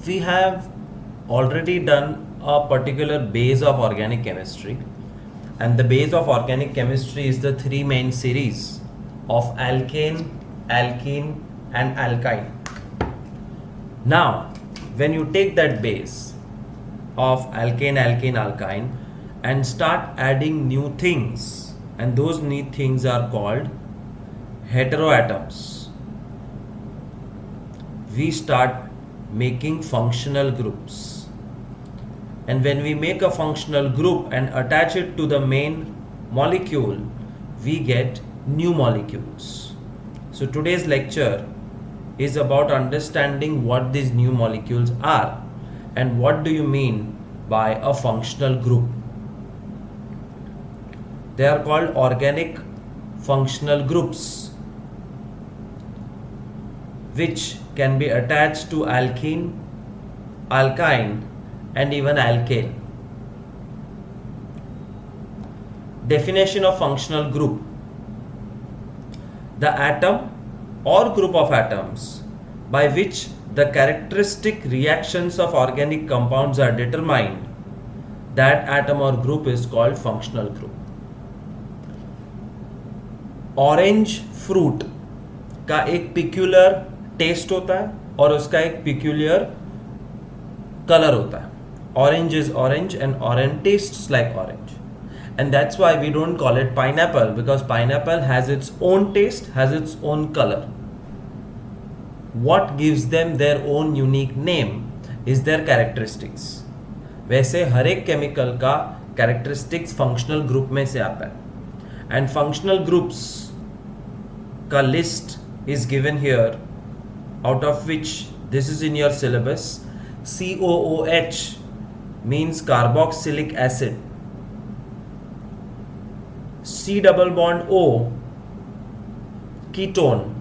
We have already done a particular base of organic chemistry, and the base of organic chemistry is the three main series of alkane, alkene, and alkyne. Now, when you take that base of alkane, alkene, alkyne and start adding new things, and those new things are called heteroatoms, we start making functional groups. And when we make a functional group and attach it to the main molecule, we get new molecules. So today's lecture is about understanding what these new molecules are and what do you mean by a functional group. They are called organic functional groups, which can be attached to alkene, alkyne, and even alkane. Definition of functional group: the atom or group of atoms by which the characteristic reactions of organic compounds are determined, that atom or group is called functional group. Orange fruit का एक peculiar test होता है और उसका एक peculiar colour होता है. Orange is orange and orange tastes like orange, and that's why we don't call it pineapple, because pineapple has its own taste, has its own color. What gives them their own unique name is their characteristics. वैसे हर एक chemical का characteristics functional group में से आता है, and functional groups का list is given here, out of which this is in your syllabus. COOH means carboxylic acid. C double bond O, ketone.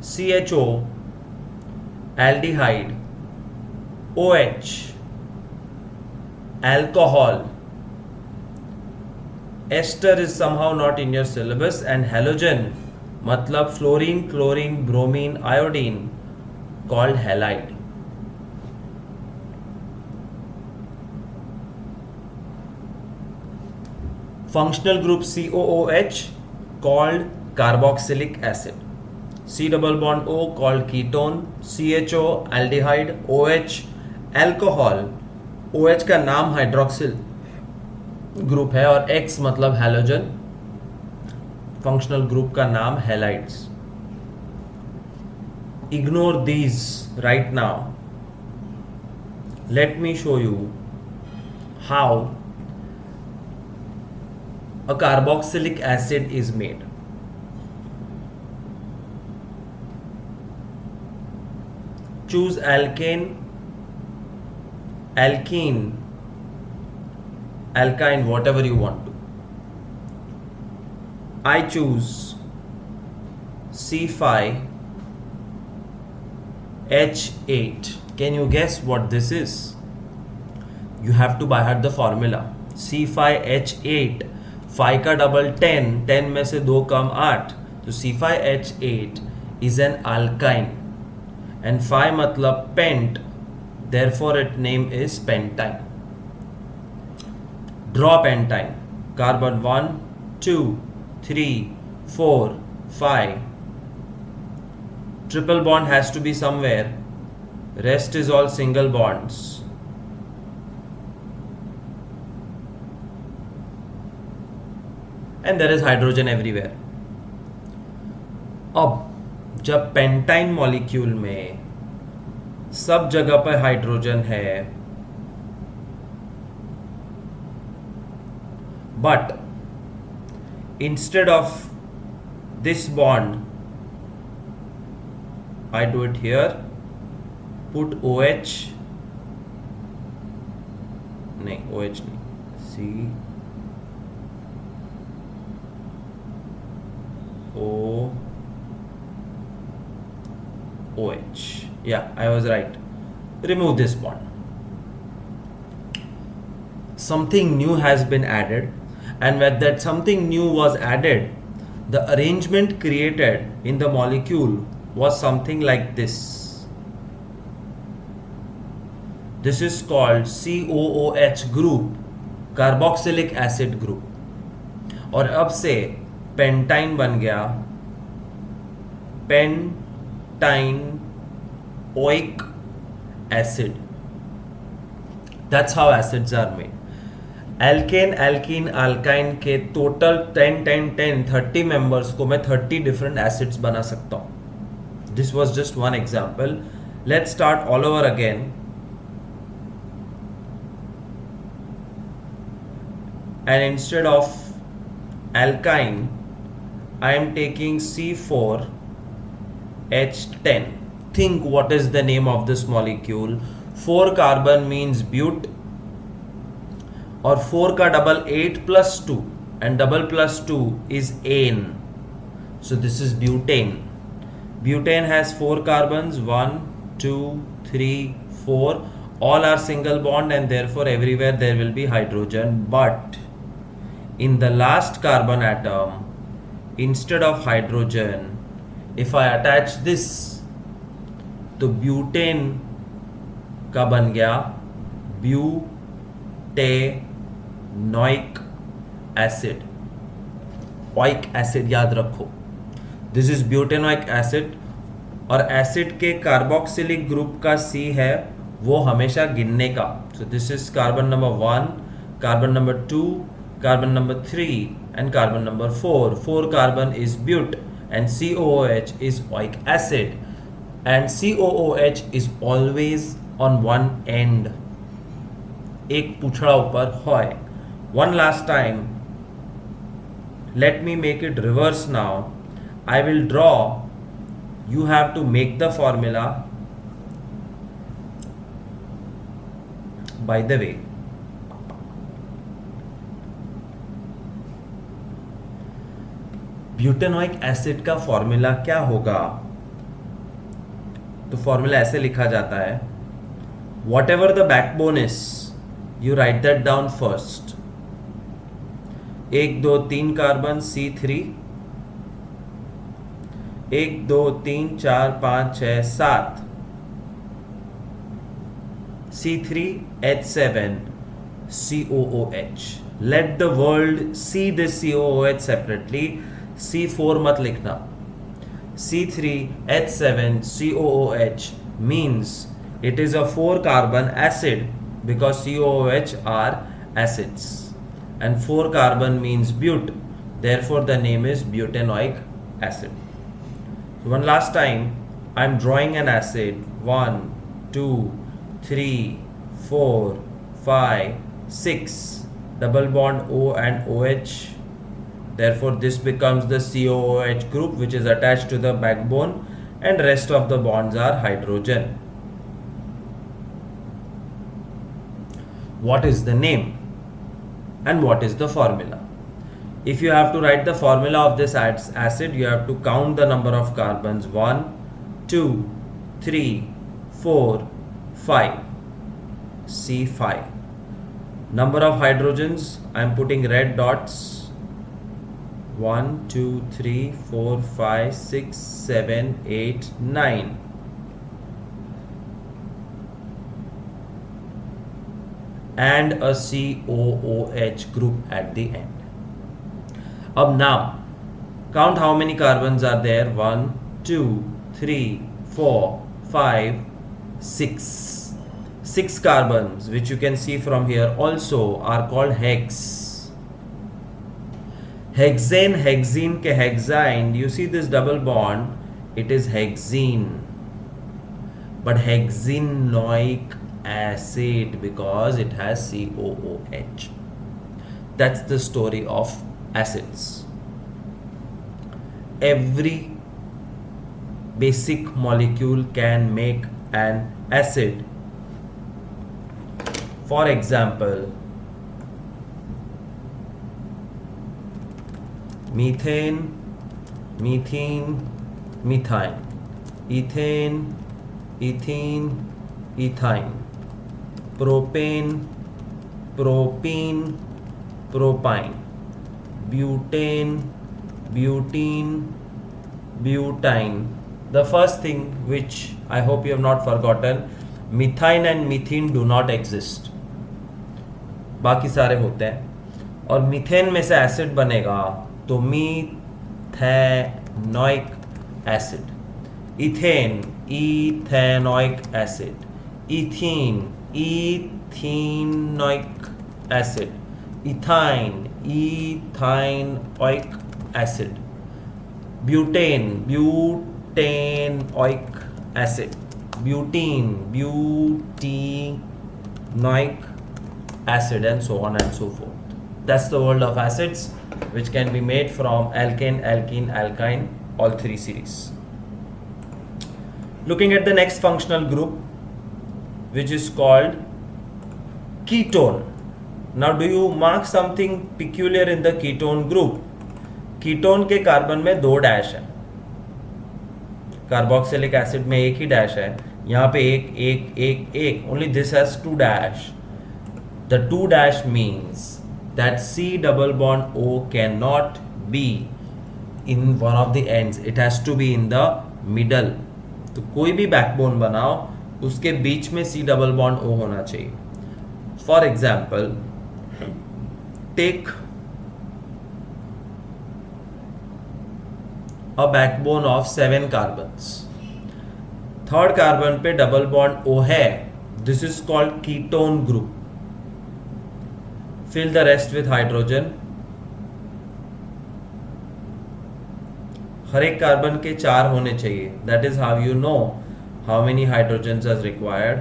CHO, aldehyde. OH, alcohol. Ester is somehow not in your syllabus, and halogen matlab fluorine, chlorine, bromine, iodine, called halide. Functional group COOH called carboxylic acid. C double bond O called ketone. CHO aldehyde. OH alcohol. OH का नाम hydroxyl group है और X मतलब halogen. Functional group का नाम halides. Ignore these right now. Let me show you how a carboxylic acid is made. Choose alkane, alkene, alkyne, whatever you want to. I choose C5H8. Can you guess what this is? You have to by heart the formula. C5H8, 5 का double 10, 10 में से 2 कम 8, तो C5H8 is an alkyne, and 5 मतलब pent, therefore its name is pentyne. Draw pentyne. Carbon 1, 2, 3, 4, 5. Triple bond has to be somewhere. Rest is all single bonds. And there is hydrogen everywhere. अब जब pentyne molecule में सब जगह पर hydrogen है, but instead of this bond I do it here, put OH, नहीं OH नहीं, C O OH. Yeah, I was right. Remove this bond. Something new has been added, and when that something new was added, the arrangement created in the molecule was something like this. This is called COOH group, carboxylic acid group. और अब से pentane बन गया pentanoic acid. That's how acids are made. Alkane, alkene, alkyne के total 30 members को मैं 30 different acids बना सकता हूं. This was just one example. Let's start all over again. And instead of alkyne, I am taking C4H10. Think what is the name of this molecule. 4 carbon means but, और 4 का double 8 plus 2 and double plus 2 is ane. So this is butane. Butane has 4 carbons, 1, 2, 3, 4. All are single bond and therefore everywhere there will be hydrogen. But in the last carbon atom, instead of hydrogen, if I attach this, तो butane का बन गया butanoic acid. Oic acid याद रखो. This is butanoic acid. और acid के carboxylic group का C है वो हमेशा गिनने का. So this is carbon number 1, carbon number 2, carbon number 3 and carbon number 4. 4 carbon is but and COOH is oic acid, and COOH is always on one end. एक पूछड़ा ऊपर होय. One last time, let me make it reverse now. I will draw. You have to make the formula. By the way, butanoic acid का formula क्या होगा? तो formula ऐसे लिखा जाता है, what ever the backbone is, you right that down first. 1 2 3 carbon C3, 1 2 3 4 5 6 7 C3H7 COOH. Let the world see this COOH separately. C4 मत लिखना. C3H7 COOH means it is a 4 carbon acid because COOH are acids, and 4 carbon means but, therefore the name is butanoic acid. So one last time, I am drawing an acid. 1 2 3 4 5 6 double bond O and OH. Therefore this becomes the COOH group, which is attached to the backbone, and rest of the bonds are hydrogen. What is the name and what is the formula? If you have to write the formula of this acid, you have to count the number of carbons. 1 2 3 4 5 C5. Number of hydrogens, I am putting red dots. 1 2 3 4 5 6 7 8 9. And a COOH group at the end. अब now count how many carbons are there. 1 2 3 4 5 6. 6 carbons, which you can see from here, also are called hex. Hexane, hexene ke hexine, you see this double bond, it is hexene, but hexenoic acid because it has COOH. That's the story of acids. Every basic molecule can make an acid. For example, methane, methene, methine, ethane, ethene, ethine, propane, propene, propine, butane, butene, butine. The first thing which I hope you have not forgotten, methyne and methene do not exist, बाकी सारे होते हैं। और methane में से acid बनेगा तो methanoic acid, ethane ethanoic acid, ethene ethenoic acid, ethyne ethynoic acid, butane butanoic acid, butene butenoic acid, and so on and so forth. That's the world of acids, which can be made from alkane, alkene, alkyne, all three series. Looking at the next functional group, which is called ketone. Now do you mark something peculiar in the ketone group? Ketone के carbon में 2 dash है, carboxylic acid में एक ही dash है, यहाँ पे एक, only this has 2 dash. The 2 dash means that C double bond O cannot be in one of the ends, it has to be in the middle. तो कोई भी बैकबोन बनाओ उसके बीच में C double bond O होना चाहिए. For example, take a backbone of 7 carbons. Third carbon पे double bond O है, this is called ketone group. Fill the rest with hydrogen. हर एक कार्बन के 4 होने चाहिए. That is how you know how many hydrogens are required.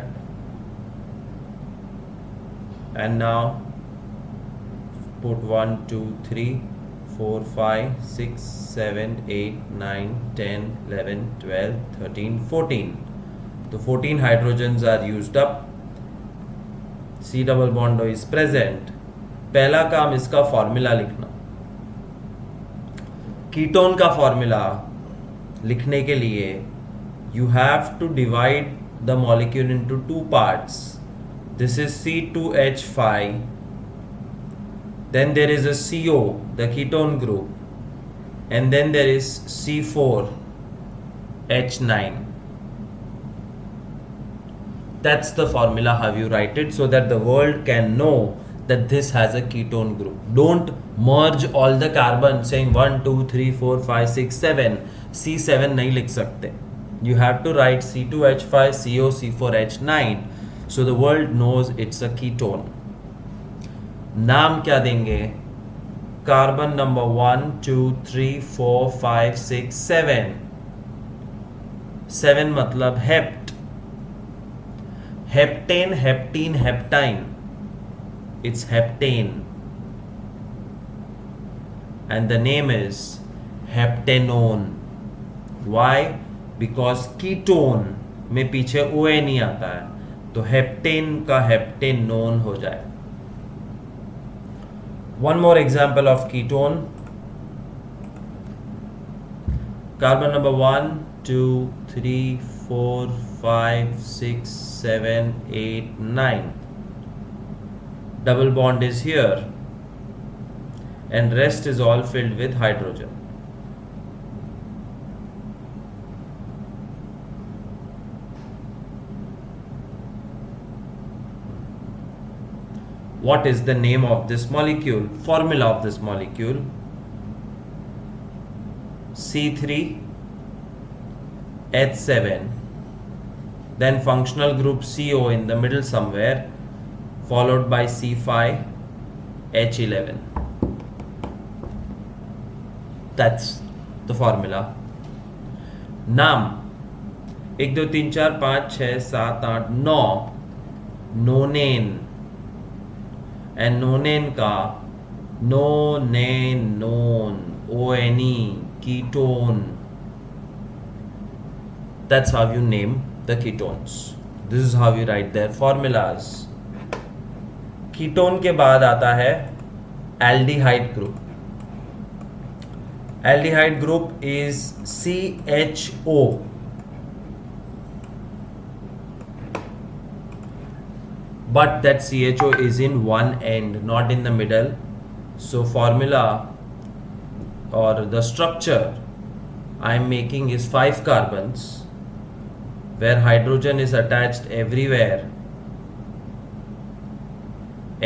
And now put 1 2 3 4 5 6 7 8 9 10 11 12 13 14. तो 14 hydrogens are used up. C double bond O is present. पहला काम इसका formula लिखना. Ketone का फॉर्मूला लिखने के लिए you have to divide the molecule into 2 parts. This is C2H5, then there is a CO, the ketone group, and then there is C4H9. That's the formula how you write it, so that the world can know that this has a ketone group. Don't merge all the carbon saying 1 2 3 4 5 6 7. C7 नहीं लिख सकते. You have to write C2H5 CO C4H9, so the world knows it's a ketone. नाम क्या देंगे? Carbon number 1 2 3 4 5 6 7. 7 मतलब hept, heptane heptene heptyne. It's heptane, and the name is heptanone. Why? Because ketone में पीछे OA नहीं आता है, तो हेप्टेन का हेप्टेनोन हो जाए. One more example of ketone. Carbon number 1 2 3 4 5 6 7 8 9. Double bond is here and rest is all filled with hydrogen. What is the name of this molecule? Formula of this molecule: C3H7, then functional group CO in the middle somewhere, followed by C5H11. That's the formula. नाम 1 2 3 4 5 6 7 8 9. नोनेन, and नोनेन का नोनेनोन, ONE, ketone. That's how you name the ketones. This is how you write their formulas. Ketone के बाद आता है aldehyde group. Aldehyde group is CHO. But that CHO is in one end, not in the middle. So formula or the structure I am making is 5 carbons, where hydrogen is attached everywhere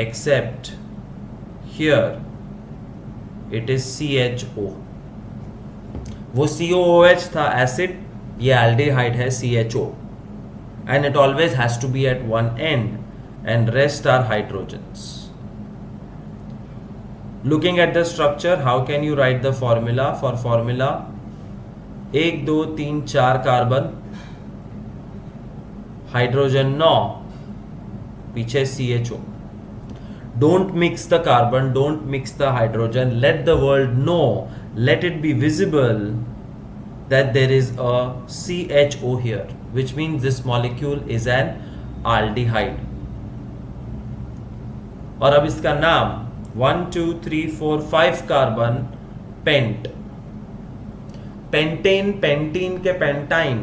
except here it is CHO. वो COOH था acid, ये aldehyde है CHO, and it always has to be at one end and rest are hydrogens. Looking at the structure, how can you write the formula? For formula 1 2 3 4 carbon, hydrogen 9, पीछे CHO. Don't mix the carbon, don't mix the hydrogen. Let the world know, let it be visible that there is a CHO here, which means this molecule is an aldehyde. और अब इसका नाम 1 2 3 4 5 carbon pent. Pentane, pentene के pentyne,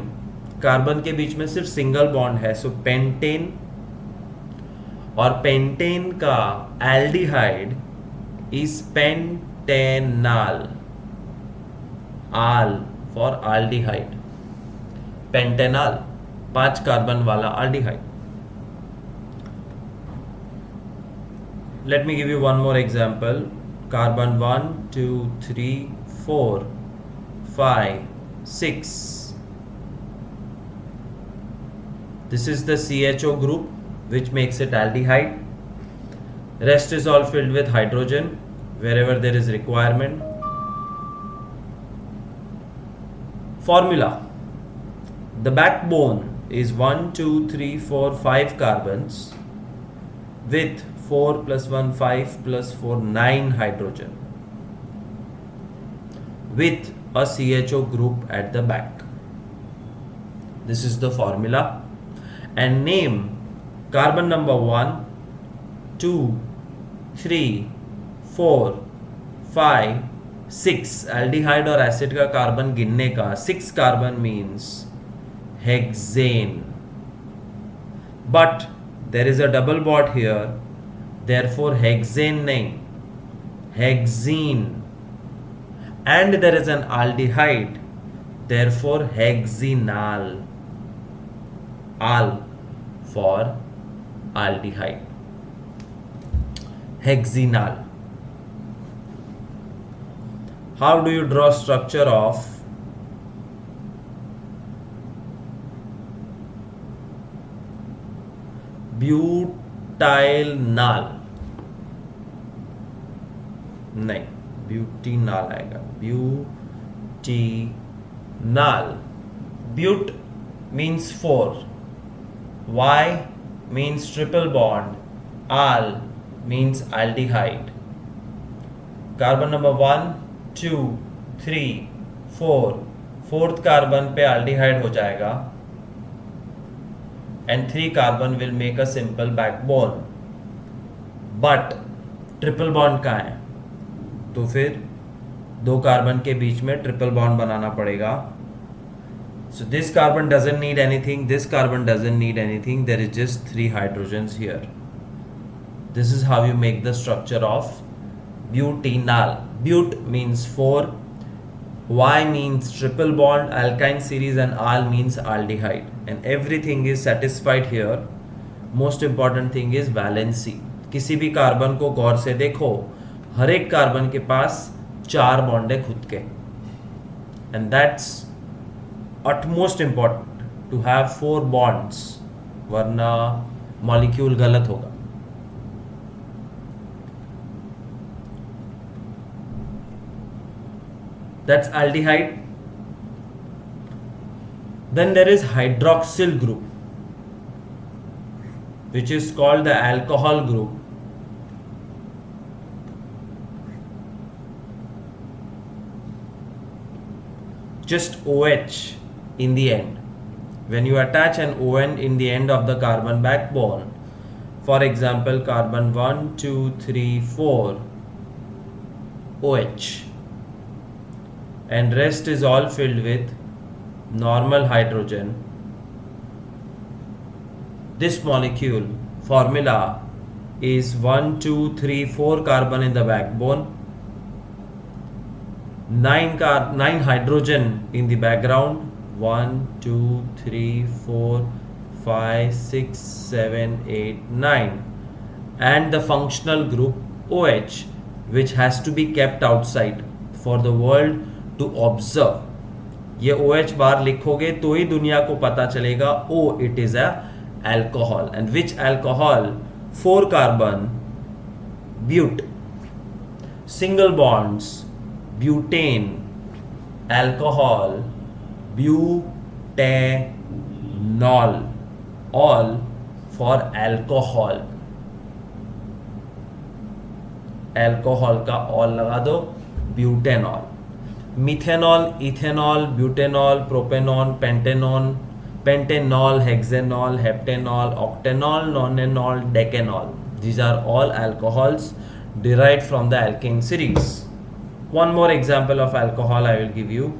carbon के बीच में सिर्फ single bond है, सो पेंटेन. और पेंटेन का aldehyde is pentanal, al for aldehyde, pentanal 5 carbon वाला aldehyde. Let me give you one more example. Carbon 1 2 3 4 5 6. This is the CHO group which makes it aldehyde. Rest is all filled with hydrogen wherever there is requirement. Formula: the backbone is 1 2 3 4 5 carbons with 4 plus 1 5 plus 4 9 hydrogen with a CHO group at the back. This is the formula. And name carbon number 1 2 3 4 5 6. aldehyde और acid का carbon गिनने का 6 carbon means hexane. But there is a double bond here, therefore hexane नहीं, hexene. And there is an aldehyde, therefore hexenal. Al for aldehyde, hexenal. How do you draw structure of butylnal? नहीं, butenal आएगा, butenal. But means 4, Y means triple bond, al means aldehyde. Carbon number 1 2 3 4, fourth carbon पे aldehyde हो जाएगा and 3 carbon will make a simple backbone. But triple bond कहाँ है? तो फिर 2 carbon के बीच में ट्रिपल बॉन्ड बनाना पड़ेगा. So this carbon doesn't need anything, this carbon doesn't need anything, there is just 3 hydrogens here. This is how you make the structure of butenal. But means 4, Y means triple bond, alkyne series, and al means aldehyde. And everything is satisfied here. Most important thing is valency. किसी भी carbon को गौर से देखो, हर एक carbon के पास 4 bond है खुद के. And that's utmost important to have 4 bonds, वरना मॉलिक्यूल गलत होगा. That's aldehyde. Then there is hydroxyl group, which is called the alcohol group. Just OH in the end. When you attach an ON in the end of the carbon backbone, for example carbon 1 2 3 4 OH, and rest is all filled with normal hydrogen, this molecule formula is 1 2 3 4 carbon in the backbone, 9 hydrogen in the background 1 2 3 4 5 6 7 8 9 and the functional group OH which has to be kept outside for the world to observe. ये OH बार लिखोगे तो ही दुनिया को पता चलेगा oh it is a alcohol. And which alcohol? 4 carbon but, single bonds butane, alcohol butanol, all for alcohol. alcohol का all लगा दो, butanol. Methanol, ethanol, butanol, propanone, pentanol, hexanol, heptanol, octanol, nonanol, decanol. These are all alcohols derived from the alkane series. One more example of alcohol I will give you.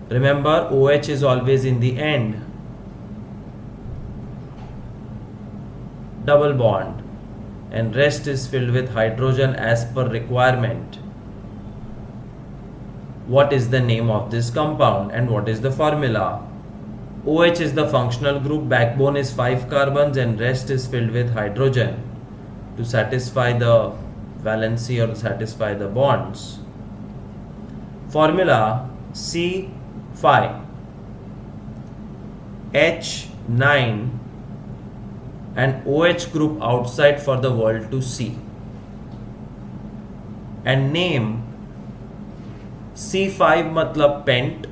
Remember, OH is always in the end. Double bond, and rest is filled with hydrogen as per requirement. What is the name of this compound and what is the formula? OH is the functional group, backbone is 5 carbons and rest is filled with hydrogen to satisfy the valency or satisfy the bonds. Formula C5 H9 and OH group outside for the world to see. And name C5 मतलब pent,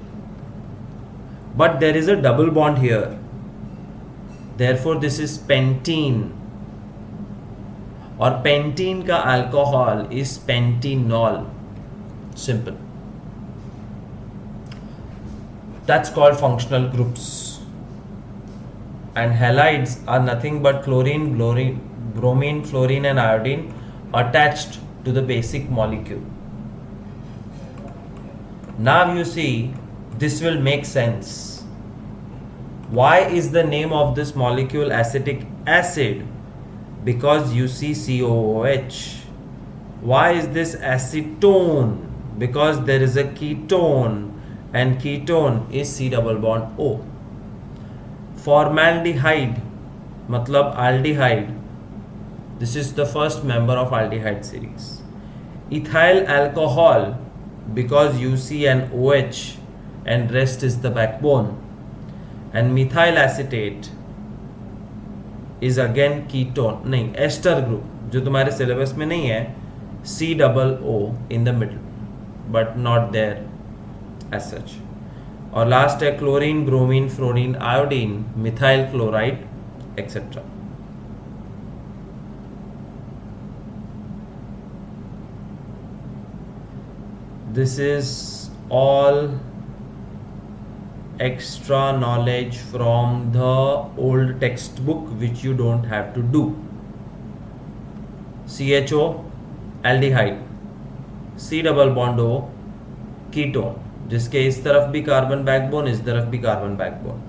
but there is a double bond here, therefore this is pentene, और pentene का alcohol is pentanol. Simple. That's called functional groups. And halides are nothing but chlorine, bromine, fluorine and iodine attached to the basic molecule. Now you see, this will make sense. Why is the name of this molecule acetic acid? Because you see COOH. Why is this acetone? Because there is a ketone, and ketone is C double bond O. Formaldehyde matlab aldehyde. This is the first member of aldehyde series. Ethyl alcohol, because you see an OH and rest is the backbone. And methyl acetate is again ketone, नहीं ester group, जो तुम्हारे syllabus में नहीं है, C double O in the middle, but not there as such. और last है chlorine, bromine, fluorine, iodine, methyl chloride, etc. This is all extra knowledge from the old textbook which you don't have to do. CHO aldehyde, C double bond O ketone, जिसके इस तरफ भी carbon backbone, इस तरफ भी carbon backbone.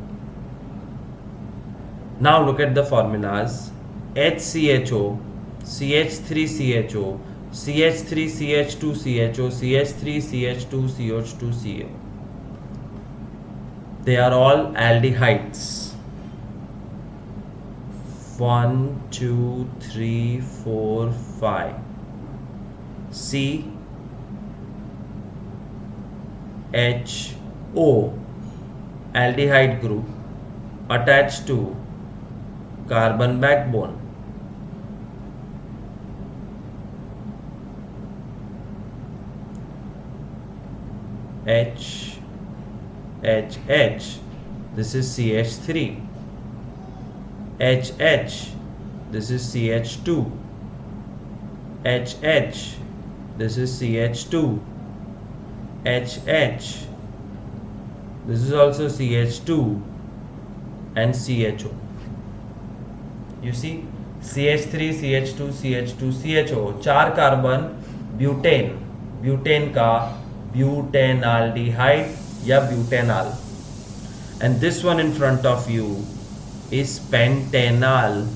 Now look at the formulas. HCHO, CH3CHO, CH3CH2CHO, CH3CH2CH2CO. They are all aldehydes. 1 2 3 4 5. C H O aldehyde group attached to carbon backbone. H H H, this is CH3. H H, this is CH2. H H, this is CH2. H H, this is also CH2 and CHO. You see, CH3 CH2 CH2 CHO, 4 carbon butane, butane का butanaldehyde या butanol, and this one in front of you is pentanol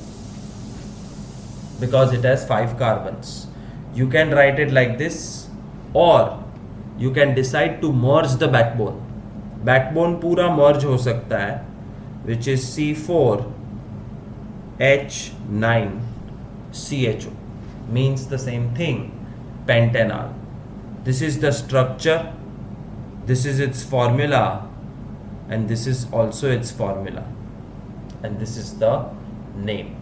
because it has 5 carbons. You can write it like this, or you can decide to merge the backbone. Backbone पूरा मर्ज हो सकता है, which is C4H9CHO, means the same thing, pentanal. This is the structure, this is its formula, and this is also its formula, and this is the name.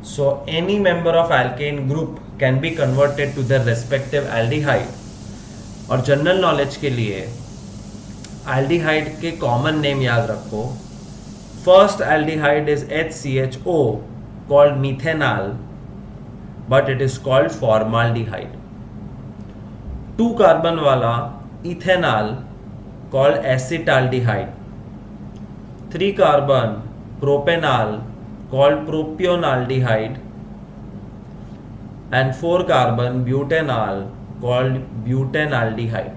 So any member of alkane group can be converted to their respective aldehyde. और general knowledge के लिए aldehyde के common name याद रखो. First aldehyde is HCHO called methanal, but it is called formaldehyde. 2 carbon वाला ethanol called acetaldehyde. 3 carbon propanol called propionaldehyde, and 4 carbon butanol called butanaldehyde.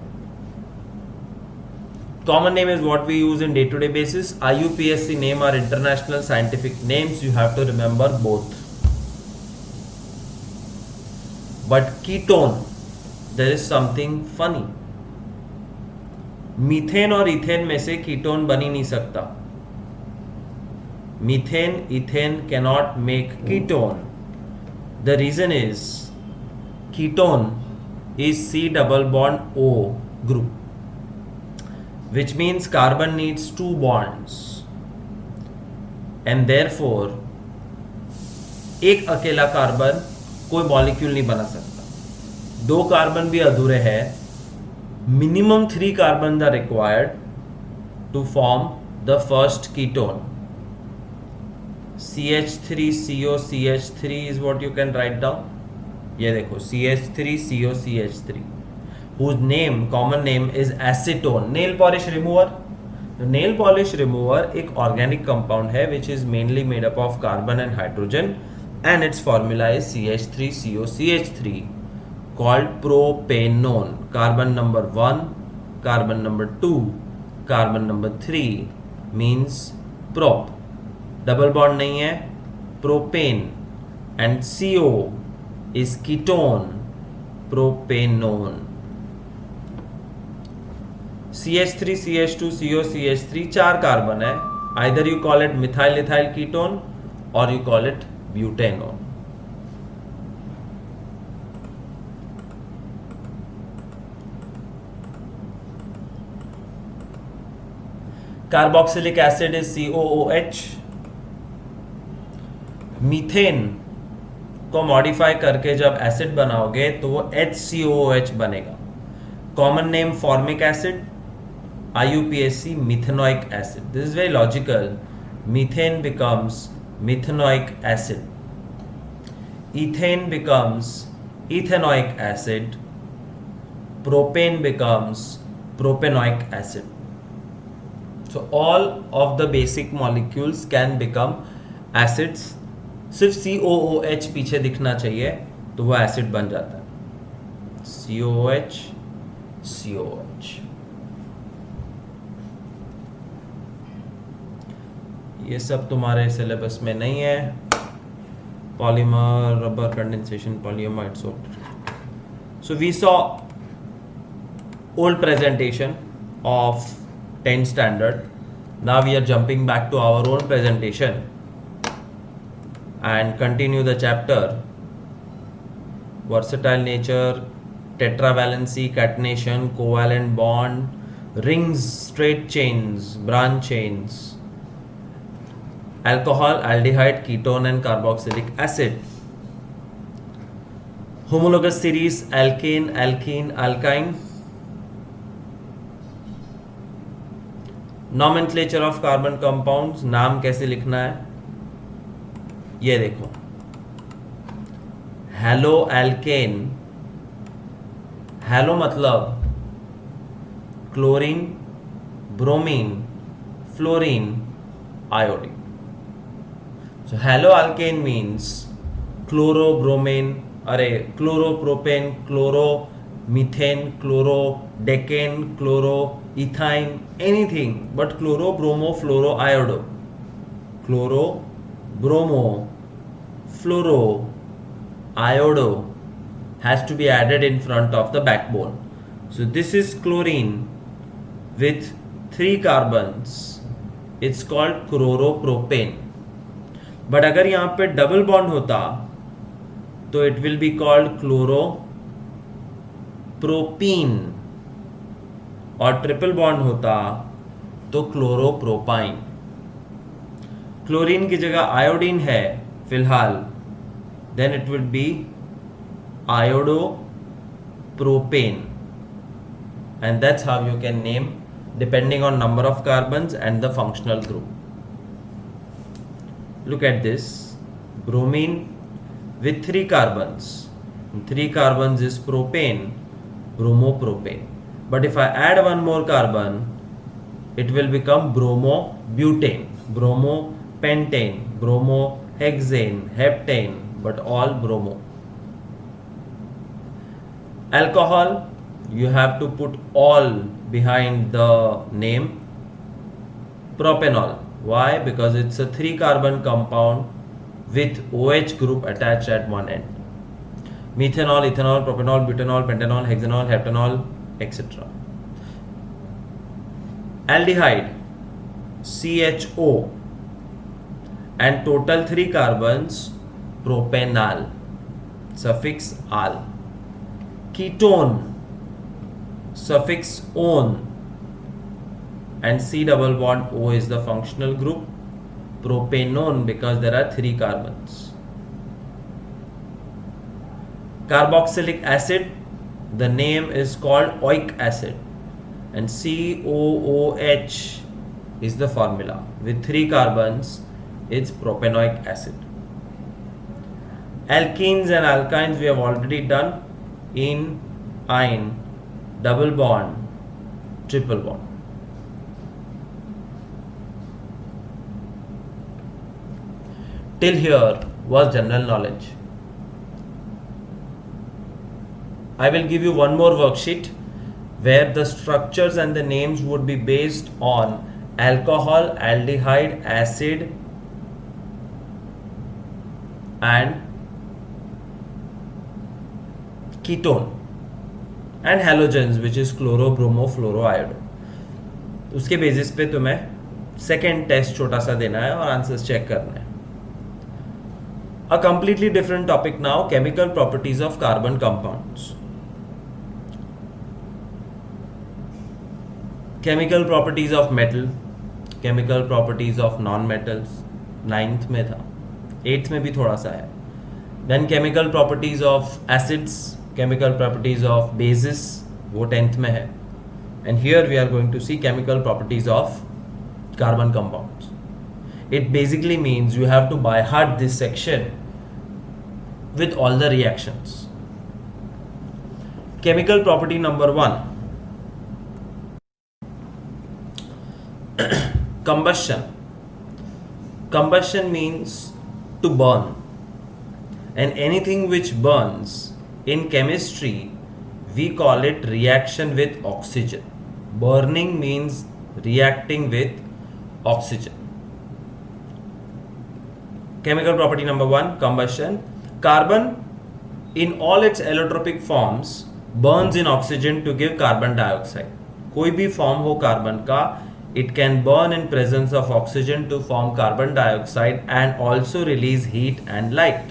Common name is what we use in day-to-day basis. IUPAC name are international scientific names. You have to remember both. But ketone, there is something funny. Methane और ethane में से ketone बन ही नहीं सकता. Methane, ethane cannot make ketone. The reason is ketone is C double bond O group, which means carbon needs 2 bonds, and therefore एक अकेला carbon कोई molecule नहीं बना सकता. 2 कार्बन भी अधूरे हैं. Minimum 3 carbons are required to form the first ketone. CH3COCH3 is what you can write down. ये देखो CH3COCH3 whose name, common name is acetone. Nail polish remover. The nail polish remover एक organic compound है which is mainly made up of carbon and hydrogen, and its formula is CH3COCH3 called propanone. Carbon number 1, carbon number 2, carbon number 3 means prop. Double bond नहीं है, propane, and CO is ketone, propanone. CH3CH2 COCH3 4 carbon है. Either you call it methyl ethyl ketone or you call it butanone. Carboxylic acid is COOH. Methane को modify करके जब acid बनाओगे तो वो HCOOH बनेगा. Common name formic acid, IUPAC methanoic acid. This is very logical. Methane becomes methanoic acid, ethane becomes ethanoic acid, propane becomes propanoic acid. So all of the basic molecules can become acids. सिर्फ COOH पीछे दिखना चाहिए तो वो acid बन जाता है. COOH. ये सब तुम्हारे सिलेबस में नहीं है. Polymer, rubber condensation, polyamide salt. So we saw old presentation of 10th standard. Now we are jumping back to our own presentation and continue the chapter. Versatile nature, tetravalency, catenation, covalent bond, rings, straight chains, branch chains, alcohol, aldehyde, ketone and carboxylic acid. Homologous series, alkane, alkene, alkyne. Nomenclature of carbon compounds, नाम कैसे लिखना है ये देखो. Halo alkane. Halo मतलब chlorine, bromine, fluorine, iodine. So halo alkane means chloro bromane, अरे chloro propane, chloro methane, chloro decane, chloro ethyne, anything but chloro bromo fluoro iodo. Chloro bromo, fluoro, iodo has to be added in front of the backbone. So this is chlorine, with 3 carbons, it's called chloropropane. But अगर यहाँ पे double bond होता तो it will be called क्लोरोप्रोपीन, और triple bond होता तो क्लोरोप्रोपाइन. Chlorine की जगह आयोडीन है फिलहाल, then it will be iodopropane, and that's how you can name depending on number of carbons and the functional group. Look at this, bromine with 3 carbons. 3 carbons is propane, bromopropane. But if I add one more carbon, it will become bromobutane, bromopentane, bromohexane, heptane, but all bromo. Alcohol, you have to put all behind the name. Propanol. Why? Because it's a 3 carbon compound with OH group attached at one end. Methanol, ethanol, propanol, butanol, pentanol, hexanol, heptanol, etc. Aldehyde, CHO, and total 3 carbons, propanal, suffix al. Ketone, suffix -one, and C double bond O is the functional group. Propanone, because there are 3 carbons. Carboxylic acid, the name is called oic acid, and COOH is the formula. With 3 carbons, it's propanoic acid. Alkenes and alkynes we have already done. In ine, double bond, triple bond. Till here was general knowledge. I will give you one more worksheet where the structures and the names would be based on alcohol, aldehyde, acid, and ketone, and halogens which is chloro, bromo, fluoro, iodo. उसके basis पे तुम्हें second test छोटा सा देना है और answers check करना है. A completely different topic now, chemical properties of carbon compounds. Chemical properties of metal, chemical properties of non-metals, 9th में था, 8th में भी थोड़ा सा है. Then chemical properties of acids, chemical properties of bases, वो 10th में है. And here we are going to see chemical properties of carbon compounds. It basically means you have to by heart this section with all the reactions. Chemical property number 1, combustion. Combustion means to burn, and anything which burns in chemistry we call it reaction with oxygen. Burning means reacting with oxygen. Chemical property number 1, combustion. Carbon in all its allotropic forms burns in oxygen to give carbon dioxide. कोई भी form हो carbon का, it can burn in presence of oxygen to form carbon dioxide and also release heat and light.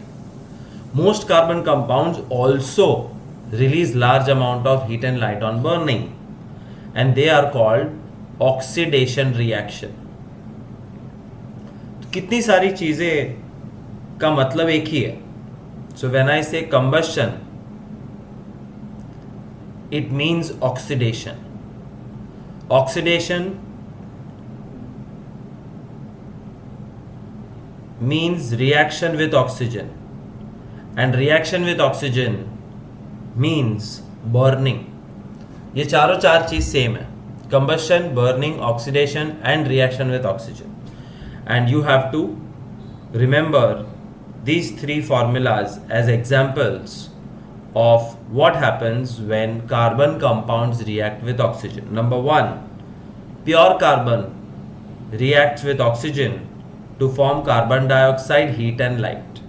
Most carbon compounds also release large amount of heat and light on burning, and they are called oxidation reaction. तो कितनी सारी चीजें का मतलब एक ही है. So when I say combustion, it means oxidation. Oxidation means reaction with oxygen, and reaction with oxygen means burning. ये चारों चार चीज सेम है, combustion, burning, oxidation and reaction with oxygen. And you have to remember these 3 formulas as examples of what happens when carbon compounds react with oxygen. Number 1, pure carbon reacts with oxygen to form carbon dioxide, heat and light.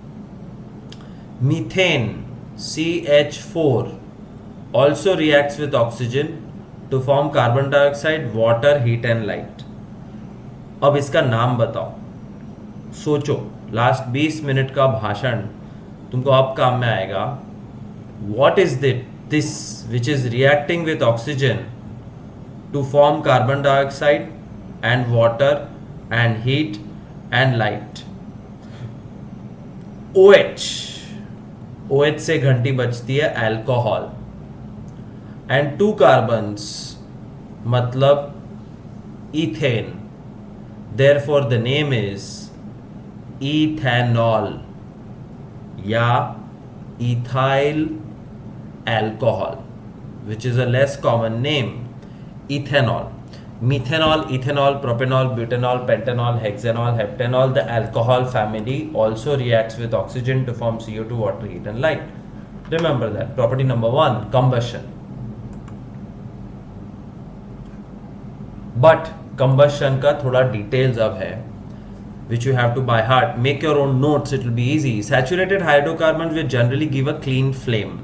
Methane, CH4, also reacts with oxygen to form carbon dioxide, water, heat and light. अब इसका नाम बताओ, सोचो, last 20 minute का भाषण तुमको अब काम में आएगा. What is this which is reacting with oxygen to form carbon dioxide and water and heat and light? OH. OH से घंटी बजती है अल्कोहल. एंड 2 कार्बन्स मतलब ethane. Therefore the name is ethanol या ethyl alcohol, which is a less common name, ethanol. Methanol, ethanol, propanol, butanol, pentanol, hexanol, heptanol, the alcohol family also reacts with oxygen to form CO2, water, heat and light. Remember that. Property number 1, combustion. But combustion का थोड़ा details अब है, which you have to by heart. Make your own notes, it will be easy. Saturated hydrocarbons will generally give a clean flame.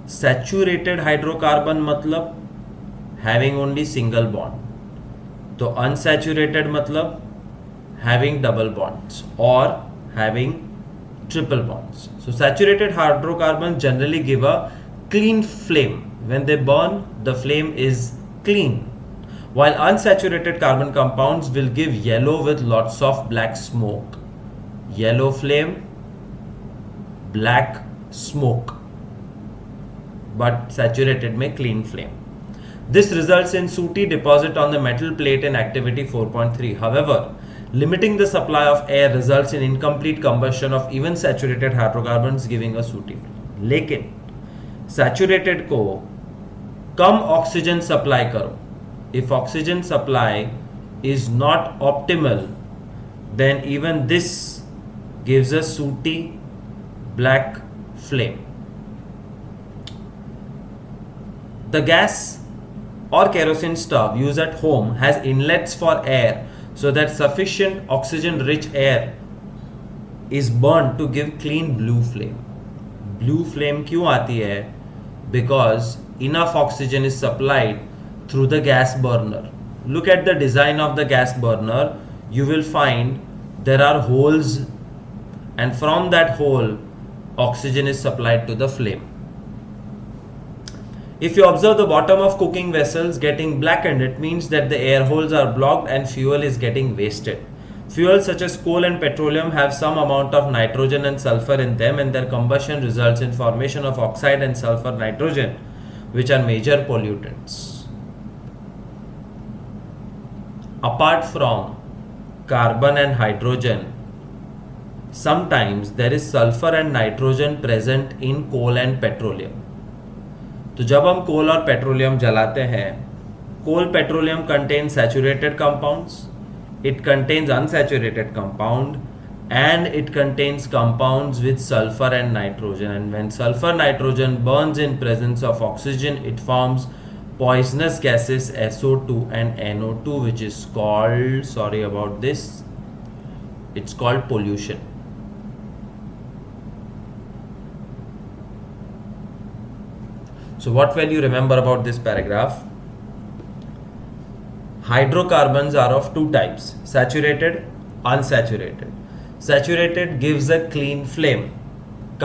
Saturated hydrocarbon मतलब having only single bond. तो unsaturated मतलब having double bonds or having triple bonds. So saturated hydrocarbons generally give a clean flame. When they burn, the flame is clean. While unsaturated carbon compounds will give yellow with lots of black smoke. Yellow flame, black smoke. But saturated में clean flame. This results in sooty deposit on the metal plate in activity 4.3. However, limiting the supply of air results in incomplete combustion of even saturated hydrocarbons, giving a sooty flame. लेकिन saturated को कम oxygen supply करो. If oxygen supply is not optimal, then even this gives a sooty black flame. The gas or kerosene stove used at home has inlets for air so that sufficient oxygen rich air is burned to give clean blue flame. Blue flame क्यों आती है? Because enough oxygen is supplied through the gas burner. Look at the design of the gas burner. You will find there are holes, and from that hole oxygen is supplied to the flame. If you observe the bottom of cooking vessels getting blackened, it means that the air holes are blocked and fuel is getting wasted. Fuels such as coal and petroleum have some amount of nitrogen and sulfur in them, and their combustion results in formation of oxide and sulfur nitrogen, which are major pollutants. Apart from carbon and hydrogen, sometimes there is sulfur and nitrogen present in coal and petroleum. तो जब हम कोल और petroleum जलाते हैं, coal petroleum contain saturated compounds, it contains unsaturated compound, and it contains compounds with sulphur and nitrogen. And when sulphur nitrogen burns in presence of oxygen, it forms poisonous gases SO2 and NO2, which is called, sorry about this, it's called pollution. So what will you remember about this paragraph? Hydrocarbons are of two types, saturated, unsaturated. Saturated gives a clean flame,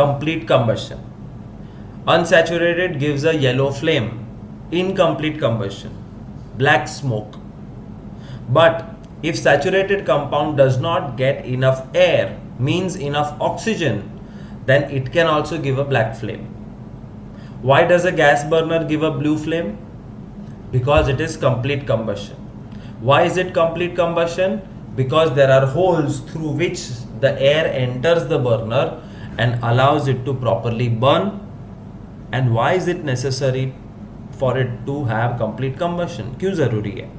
complete combustion. Unsaturated gives a yellow flame, incomplete combustion, black smoke. But if saturated compound does not get enough air, means enough oxygen, then it can also give a black flame. Why does a gas burner give a blue flame? Because it is complete combustion. Why is it complete combustion? Because there are holes through which the air enters the burner and allows it to properly burn. And why is it necessary for it to have complete combustion? क्यों जरूरी है?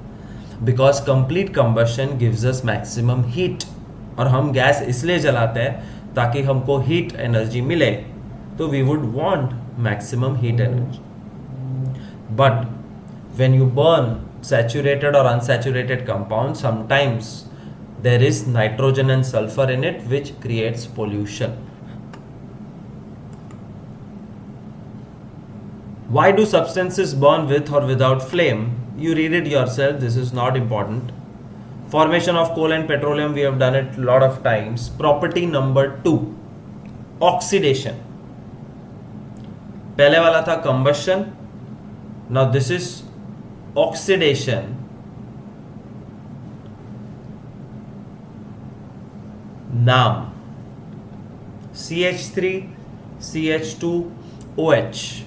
Because complete combustion gives us maximum heat. और हम gas इसलिए जलाते हैं ताकि हमको heat energy मिले. तो we would want maximum heat energy. But when you burn saturated or unsaturated compounds, sometimes there is nitrogen and sulfur in it, which creates pollution. Why do substances burn with or without flame? You read it yourself, this is not important. Formation of coal and petroleum, we have done it a lot of times. Property number 2, oxidation. पहले वाला था combustion, now this is oxidation. नाम CH3, CH2, OH.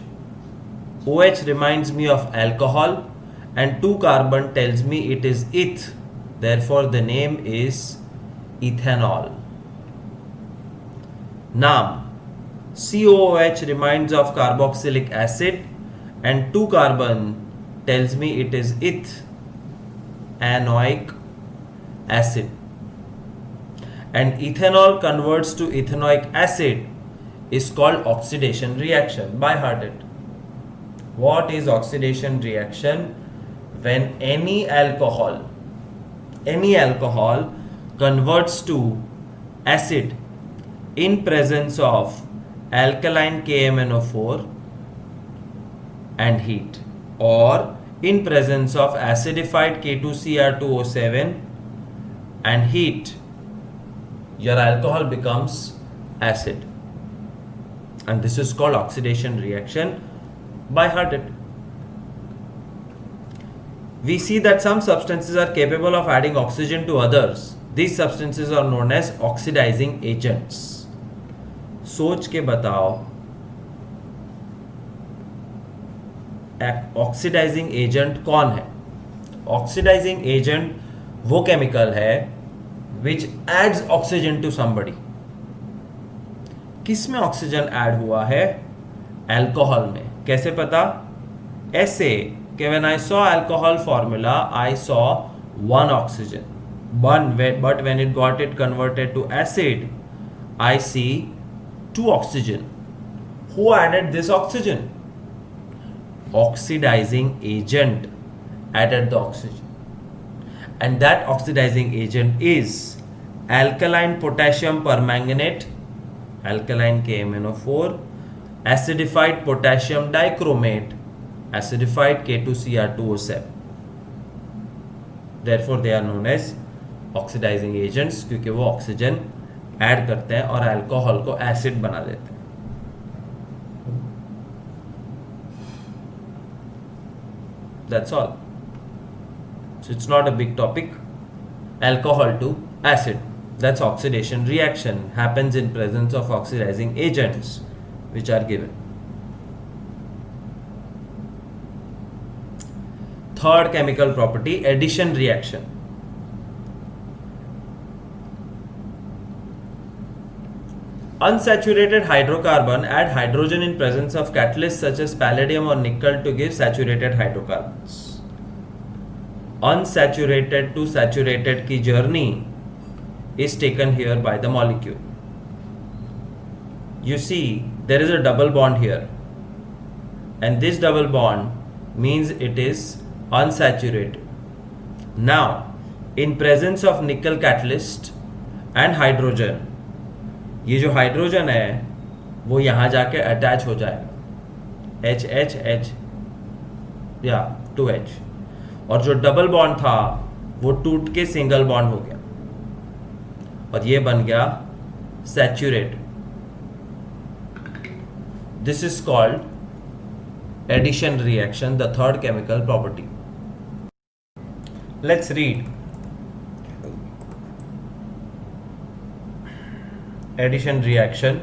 OH reminds me of alcohol and 2 carbon tells me it is eth. Therefore the name is ethanol. Naam COOH reminds of carboxylic acid and 2 carbon tells me it is ethanoic acid. And ethanol converts to ethanoic acid is called oxidation reaction. By heart it. What is oxidation reaction? When any alcohol converts to acid in presence of alkaline KMnO4 and heat, or in presence of acidified K2Cr2O7 and heat, your alcohol becomes acid, and this is called oxidation reaction. By heart it. We see that some substances are capable of adding oxygen to others. These substances are known as oxidizing agents. सोच के बताओ, oxidising agent कौन है? Oxidising agent वो chemical है विच ads oxygen to somebody. किस में oxygen add हुआ है? अल्कोहल में. कैसे पता? ऐसे कि when I saw alcohol formula I saw 1 oxygen, but when it got it converted to acid I see 2 oxygen. Who added this oxygen? Oxidizing agent added the oxygen, and that oxidizing agent is alkaline potassium permanganate, alkaline KMnO4, acidified potassium dichromate, acidified K2Cr2O7. Therefore they are known as oxidizing agents, क्योंकि वो oxygen add करते हैं और alcohol को acid बना देते हैं. That's all. So it's not a big topic. Alcohol to acid, that's oxidation reaction, happens in presence of oxidizing agents which are given. Third chemical property, addition reaction. Unsaturated hydrocarbon add hydrogen in presence of catalysts such as palladium or nickel to give saturated hydrocarbons. Unsaturated to saturated की journey is taken here by the molecule. You see there is a double bond here, and this double bond means it is unsaturated. Now in presence of nickel catalyst and hydrogen, ये जो hydrogen है वो यहाँ जाके attach हो जाएगा H या 2H, और जो डबल बॉन्ड था वो टूट के सिंगल बॉन्ड हो गया और ये बन गया saturate. This is called addition reaction, the third chemical property. Let's read. Addition reaction.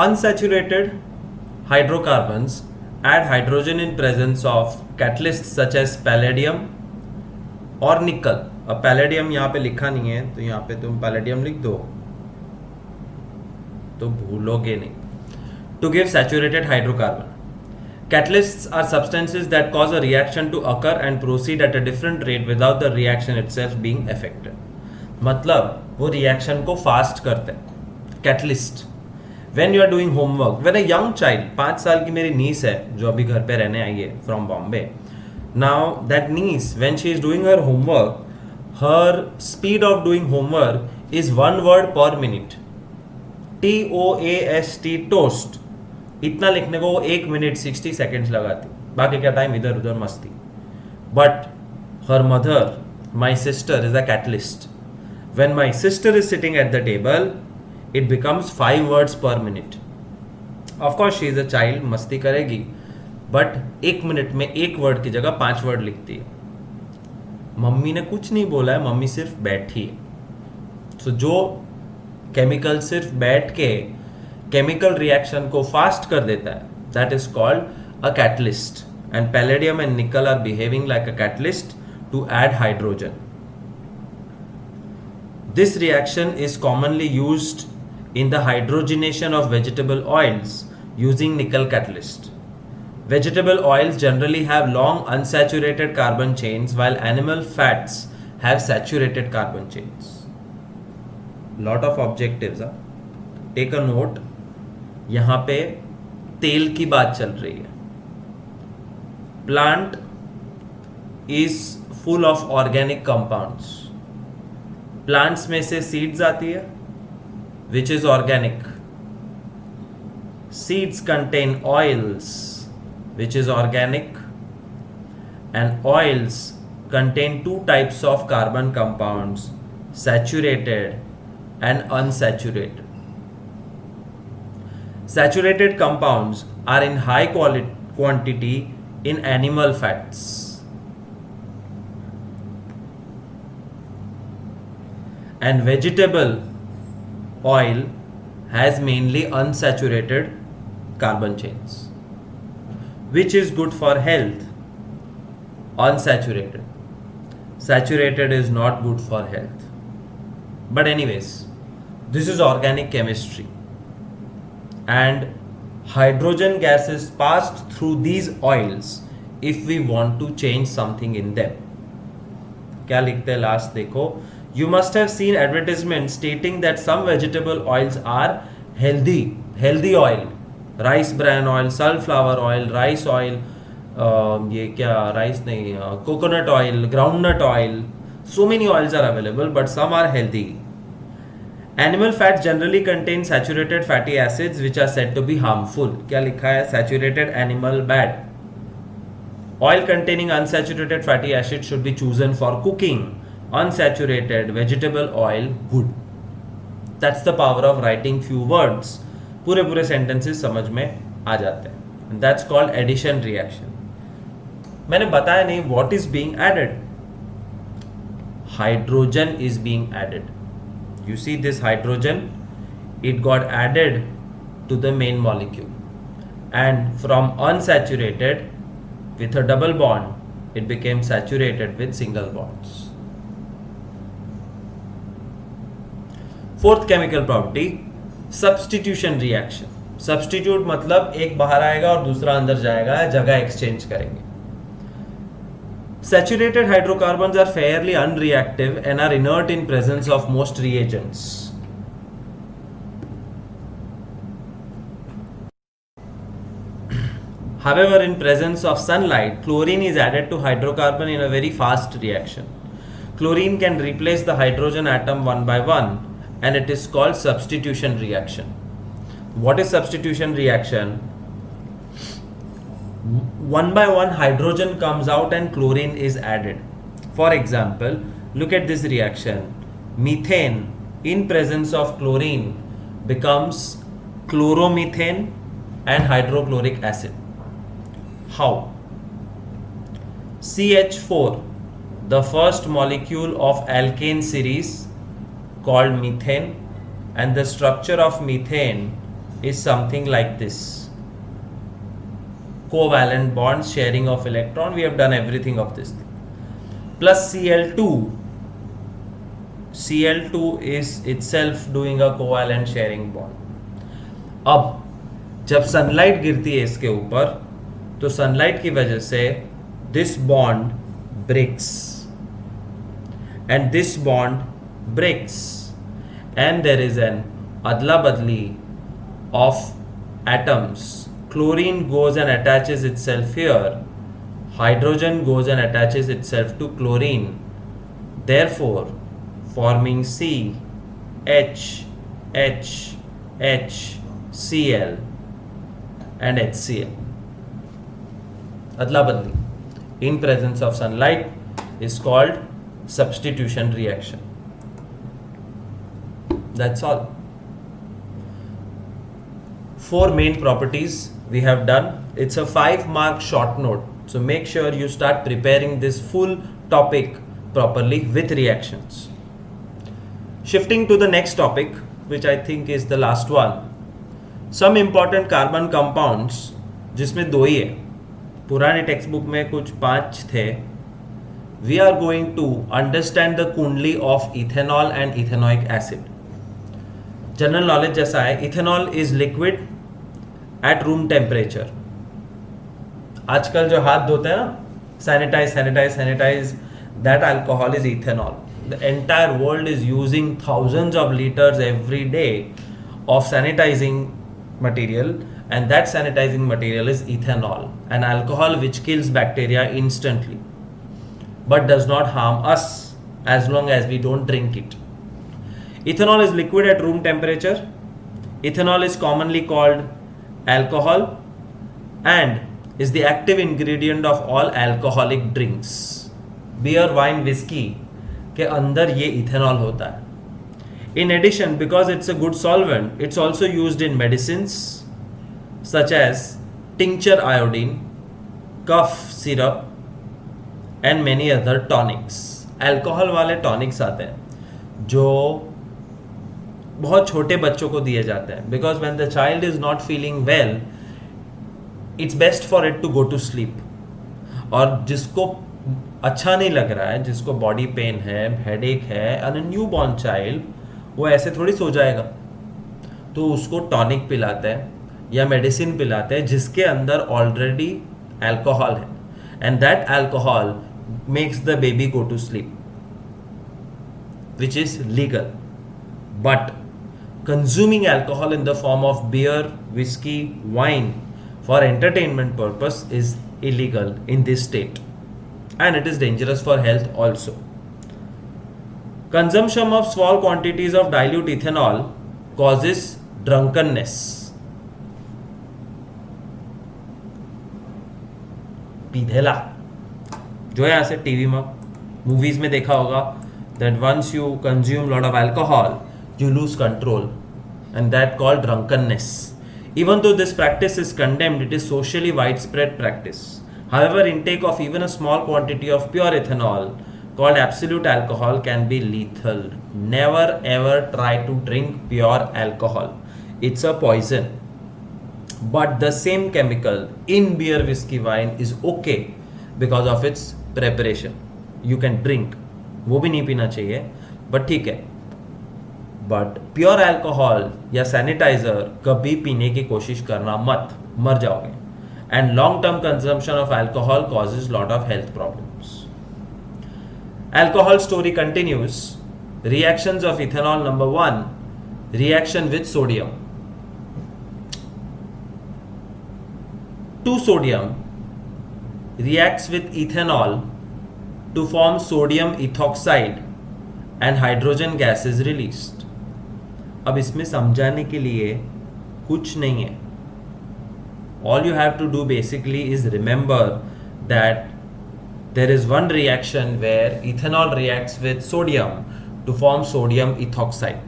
Unsaturated hydrocarbons add hydrogen in presence of catalysts such as palladium or nickel. अब palladium यहाँ पे लिखा नहीं है तो यहाँ पे तुम palladium लिख दो तो भूलोगे नहीं. To give saturated hydrocarbon. Catalysts are substances that cause a reaction to occur and proceed at a different rate without the reaction itself being affected. मतलब वो रिएक्शन को फास्ट करते हैं. Catalyst. When you are doing homework, when a young child, 5 साल की मेरी नीस है जो अभी घर पे रहने आई है from Bombay. Now that niece when she is doing her homework, her speed of doing homework is 1 word per minute. TOAST, toast. इतना लिखने को वो 1 मिनट 60 सेकेंड्स लगाती, बाकी का टाइम इधर उधर मस्ती. But her mother, my sister, is a catalyst. When my sister is sitting at the table, it becomes 5 words per minute. Of course, she is a child, मस्ती करेगी, बट 1 मिनट में 1 word की जगह 5 word लिखती है. Mummy ने कुछ नहीं बोला है, मम्मी सिर्फ बैठी है. सो जो केमिकल सिर्फ बैठ के केमिकल रिएक्शन को फास्ट कर देता है, that is called a catalyst. And palladium and nickel are behaving like a catalyst to add hydrogen. This reaction is commonly used in the hydrogenation of vegetable oils using nickel catalyst. Vegetable oils generally have long unsaturated carbon chains while animal fats have saturated carbon chains. Lot of objectives. Take a note. यहाँ पे तेल की बात चल रही है. Plant is full of organic compounds. Plants में से सीड्स आती है, which is organic. Seeds contain oils, which is organic, and oils contain 2 types of carbon compounds, saturated and unsaturated. Saturated compounds are in high quantity in animal fats. And vegetable oil has mainly unsaturated carbon chains. Which is good for health? Unsaturated. Saturated is not good for health. But anyways, this is organic chemistry. And hydrogen gas is passed through these oils if we want to change something in them. क्या लिखते हैं last देखो. You must have seen advertisements stating that some vegetable oils are healthy oil. Rice bran oil, sunflower oil, rice oil, ये क्या rice नहीं, coconut oil, groundnut oil. So many oils are available, but some are healthy. Animal fats generally contain saturated fatty acids which are said to be harmful. क्या लिखा है? Saturated animal bad. Oil containing unsaturated fatty acids should be chosen for cooking. Unsaturated vegetable oil good. That's the power of writing few words. पूरे sentences समझ में आ जाते हैं. That's called addition reaction. मैंने बताया नहीं what is being added. Hydrogen is being added. You see this hydrogen, it got added to the main molecule, and from unsaturated with a double bond, it became saturated with single bonds. Fourth chemical property, substitution reaction. Substitute मतलब एक बाहर आएगा और दूसरा अंदर जाएगा, जगह exchange करेंगे. Saturated hydrocarbons are fairly unreactive and are inert in presence of most reagents. However, in presence of sunlight, chlorine is added to hydrocarbon in a very fast reaction. Chlorine can replace the hydrogen atom one by one, and it is called substitution reaction. What is substitution reaction? One by one hydrogen comes out and chlorine is added. For example, look at this reaction. Methane in presence of chlorine becomes chloromethane and hydrochloric acid. How? CH4, the first molecule of alkane series called methane, and the structure of methane is something like this. Covalent bonds, sharing of electron, we have done everything of this thing. Plus Cl2. Cl2 is itself doing a covalent sharing bond. अब जब sunlight गिरती है इसके ऊपर, तो sunlight की वजह से this bond breaks, and this bond breaks, and there is an adla badli of atoms. Chlorine goes and attaches itself here, hydrogen goes and attaches itself to chlorine, therefore forming C H H H Cl. and HCl. Adla badli in presence of sunlight is called substitution reaction. That's all. 4 main properties we have done. It's a 5-mark short note, so make sure you start preparing this full topic properly with reactions. Shifting to the next topic, which I think is the last one. Some important carbon compounds, जिसमें 2 ही है, पुराने text book में कुछ 5 थे. We are going to understand the कुंडली of ethanol and ethanoic acid. General knowledge जैसा है, ethanol is liquid at room temperature. आजकल जो हाथ धोते हैं ना, sanitise, that alcohol is ethanol. The entire world is using thousands of liters every day of sanitizing material, and that sanitizing material is ethanol, an alcohol which kills bacteria instantly but does not harm us as long as we don't drink it. Ethanol is liquid at room temperature. Ethanol is commonly called alcohol and is the active ingredient of all alcoholic drinks. Beer, wine, whiskey के अंदर ये ethanol होता है. In addition, because it's a good solvent, it's also used in medicines such as tincture iodine, cough syrup and many other tonics. Alcohol वाले tonics आते हैं जो बहुत छोटे बच्चों को दिए जाते हैं, because when the child is not feeling well, it's best for it to go to sleep. और जिसको अच्छा नहीं लग रहा है, जिसको बॉडी पेन है, हेडेक है, and a new born child, वो ऐसे थोड़ी सो जाएगा, तो उसको टॉनिक पिलाते हैं या मेडिसिन पिलाते हैं जिसके अंदर ऑलरेडी अल्कोहल है, and that alcohol makes the baby go to sleep, which is legal. But consuming alcohol in the form of beer, whiskey, wine for entertainment purpose is illegal in this state, and it is dangerous for health also. Consumption of small quantities of dilute ethanol causes drunkenness. पीधेला जो है ऐसे TV में, movies में देखा होगा, that once you consume lot of alcohol you lose control, and that called drunkenness. Even though this practice is condemned, it is socially widespread practice. However, intake of even a small quantity of pure ethanol called absolute alcohol can be lethal. Never ever try to drink pure alcohol. It's a poison. But the same chemical in beer, whiskey, wine is okay because of its preparation. You can drink. वो भी नहीं पीना चाहिए, but ठीक है. But pure alcohol या sanitizer कभी पीने की कोशिश करना मत, मर जाओगे. And long-term consumption of alcohol causes lot of health problems. Alcohol story continues. Reactions of ethanol. Number 1, reaction with sodium. 2 sodium reacts with ethanol to form sodium ethoxide and hydrogen gas is released. अब इसमें समझाने के लिए कुछ नहीं है. All you have to do basically is remember that there is one reaction where ethanol reacts with sodium to form sodium ethoxide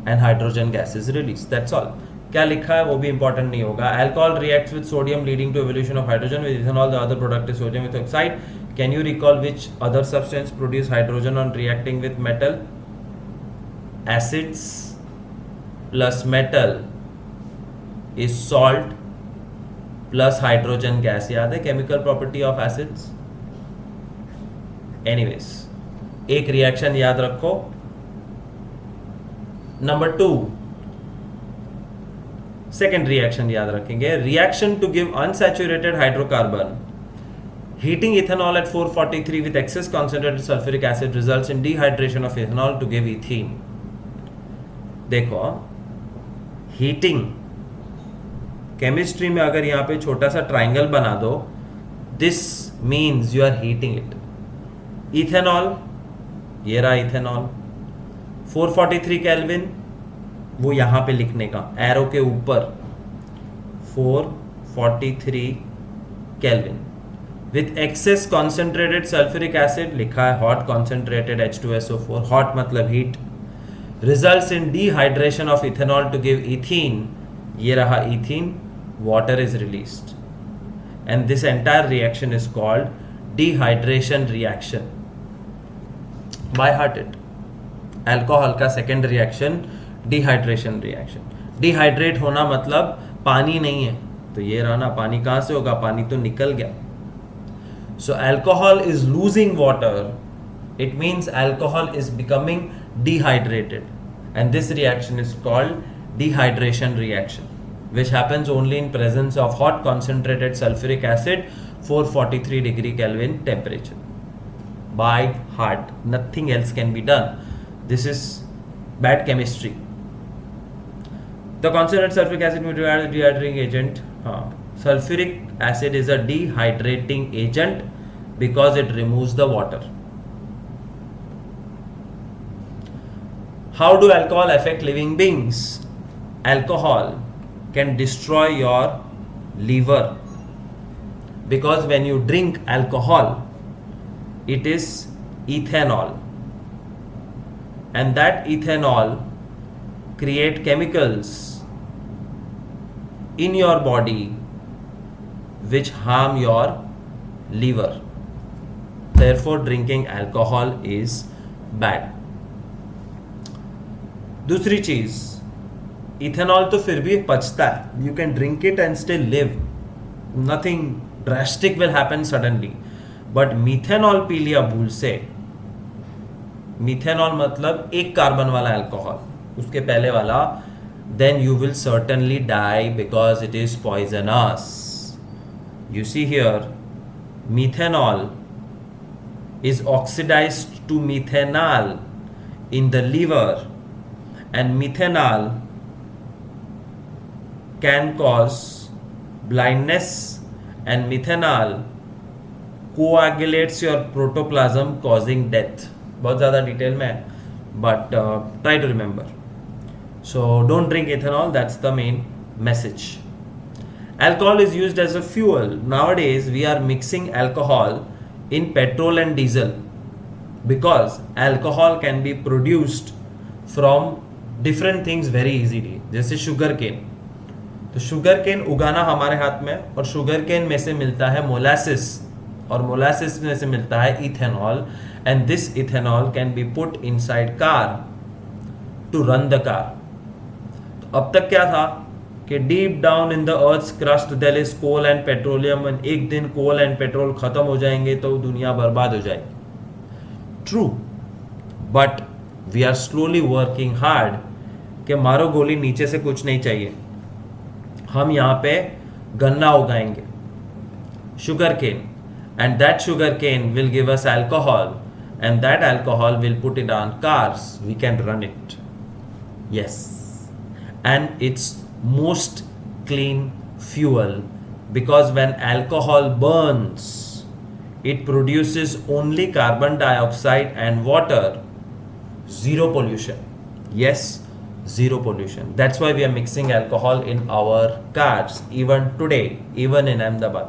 and hydrogen gas is released. That's all. क्या लिखा है वो भी important नहीं होगा. Alcohol reacts with sodium leading to evolution of hydrogen. With ethanol, the other product is sodium ethoxide. Can you recall which other substance produce hydrogen on reacting with metal? Acids plus metal is salt plus hydrogen gas. याद है chemical property of acids? Anyways, एक reaction याद रखो. Number 2, second reaction याद रखेंगे. Reaction to give unsaturated hydrocarbon. Heating ethanol at 443 with excess concentrated sulfuric acid results in dehydration of ethanol to give ethene. देखो, heating chemistry में अगर यहाँ पे छोटा सा ट्राइंगल बना दो, this means you are heating it. Ethanol, ये रहा इथेनॉल, 443 केल्विन, वो यहाँ पे लिखने का एरो के ऊपर 4 43 Kelvin. With excess concentrated sulfuric acid, लिखा है hot concentrated H2SO4, hot मतलब heat, results in dehydration of ethanol to give ethene. ये रहा ethene, water is released. And this entire reaction is called dehydration reaction. By heart it. Alcohol का second reaction dehydration reaction. Dehydrate होना मतलब पानी नहीं है, तो ये रहा ना, पानी कहाँ से होगा, पानी तो निकल गया. So alcohol is losing water. It means alcohol is becoming dehydrated, and this reaction is called dehydration reaction, which happens only in presence of hot concentrated sulfuric acid, 443 degree Kelvin temperature. By heart, nothing else can be done. This is bad chemistry. The concentrated sulfuric acid will be a dehydrating agent. Sulfuric acid is a dehydrating agent because it removes the water. How do alcohol affect living beings? Alcohol can destroy your liver, because when you drink alcohol, it is ethanol, and that ethanol create chemicals in your body which harm your liver. Therefore, drinking alcohol is bad. दूसरी चीज, ethanol तो फिर भी पचता है. You can drink it and still live. Nothing drastic will happen suddenly. But methanol P लिया भूल से. मिथेनॉल मतलब एक कार्बन वाला अल्कोहल, उसके पहले वाला, then you will certainly die because it is poisonous. You see here, methanol is oxidized to methanol in the liver, and methanol can cause blindness, and methanol coagulates your protoplasm causing death. बहुत ज़्यादा detail में है, but try to remember. So don't drink ethanol, that's the main message. Alcohol is used as a fuel. Nowadays we are mixing alcohol in petrol and diesel because alcohol can be produced from different things very easily. जैसे sugar cane, तो sugar cane उगाना हमारे हाथ में, और sugar cane में से मिलता है मोलासिस, और मोलासिस में से मिलता है ethanol, and this ethanol can be put inside car to run the car. तो अब तक क्या था कि deep down in the earth's crust there is coal and petroleum, and एक दिन कोल एंड पेट्रोल खत्म हो जाएंगे तो दुनिया बर्बाद हो जाएगी. True, but we are slowly working hard कि मारो गोली, नीचे से कुछ नहीं चाहिए, हम यहाँ पे गन्ना उगाएंगे, sugar cane, and that sugar cane will give us alcohol, and that alcohol will put it on cars, we can run it. Yes, and it's most clean fuel, because when alcohol burns, it produces only carbon dioxide and water, zero pollution. Yes, zero pollution. That's why we are mixing alcohol in our cars even today, even in Ahmedabad,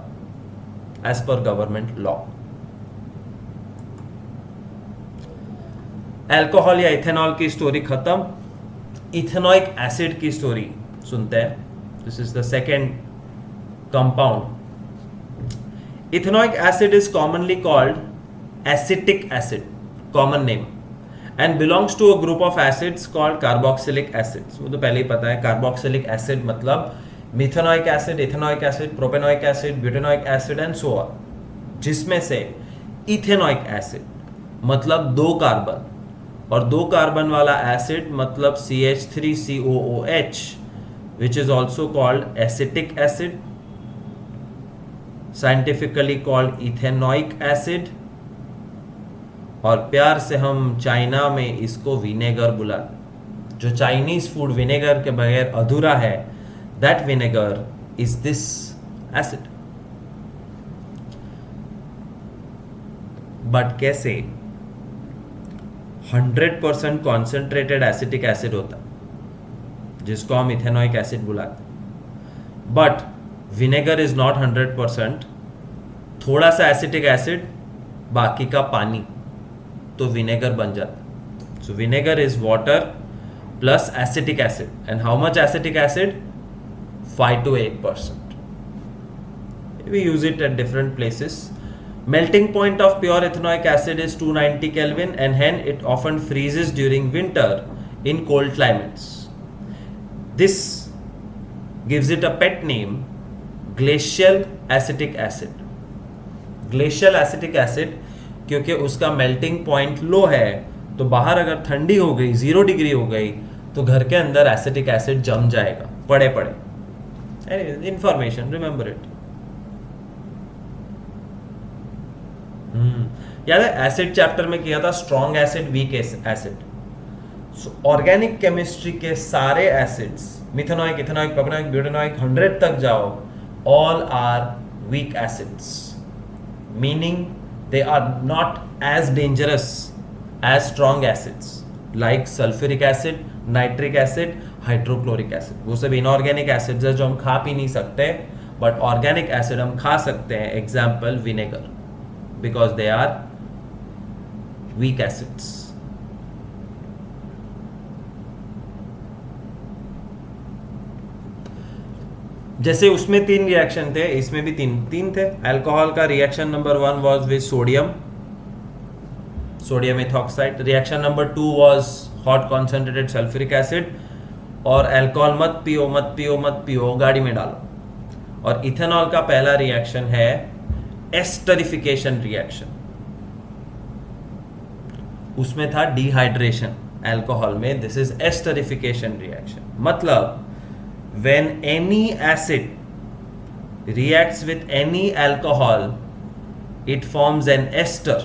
as per government law. Alcohol या ethanol की story खत्म. Ethanoic acid की story सुनते हैं. This is the second compound. Ethanoic acid is commonly called acetic acid, common name, and belongs to a group of acids called carboxylic acids. वो तो पहले ही पता है. कार्बोक्सिलिक एसिड मतलब methanoic acid, ethanoic acid, propanoic acid, butanoic acid and so on, जिसमें से ethanoic acid मतलब दो कार्बन, और दो कार्बन वाला एसिड मतलब CH3COOH, which is also called acetic acid, scientifically called ethanoic acid, और प्यार से हम चाइना में इसको विनेगर बुला. जो चाइनीज फूड विनेगर के बगैर अधूरा है, that vinegar is this acid. But कैसे? 100% कॉन्सेंट्रेटेड एसिटिक एसिड होता है, जिसको हम इथेनोइक एसिड बुलाते हैं. बट विनेगर इज नॉट 100%, थोड़ा सा एसिटिक एसिड, बाकी का पानी, तो विनेगर बन जाता. So vinegar is water plus acetic acid. And how much acetic acid? 5 to 8%. We use it at different places. Melting point of pure ethanoic acid is 290 Kelvin, and hence it often freezes during winter in cold climates. This gives it a pet name, glacial acetic acid. Glacial acetic acid क्योंकि उसका melting point लो है, तो बाहर अगर ठंडी हो गई, 0 degree हो गई, तो घर के अंदर एसिटिक एसिड जम जाएगा पड़े पड़े. Information, remember it. याद है एसिड चैप्टर में किया था, strong acid, weak acid. Organic chemistry के सारे एसिड्स, मिथेनॉइक, इथेनॉइक, प्रोपेनॉइक, ब्यूटेनॉइक, 100 तक जाओ, all are weak acids, meaning they are not as dangerous as strong acids like sulfuric acid, nitric acid, hydrochloric acid. वो सब inorganic acids है जो हम खा पी नहीं सकते, but organic acid हम खा सकते हैं. Example vinegar, because they are weak acids. जैसे उसमें 3 रिएक्शन थे, इसमें भी तीन थे. अल्कोहल का reaction number 1 was with sodium ethoxide. Reaction number 2 was hot concentrated sulphuric acid. और अल्कोहल मत पियो मत पियो मत पियो, गाड़ी में डालो. और इथेनॉल का पहला रिएक्शन है एस्टरिफिकेशन रिएक्शन. उसमें था डिहाइड्रेशन अल्कोहल में. This is esterification reaction. मतलब when any acid reacts with any alcohol, it forms an ester,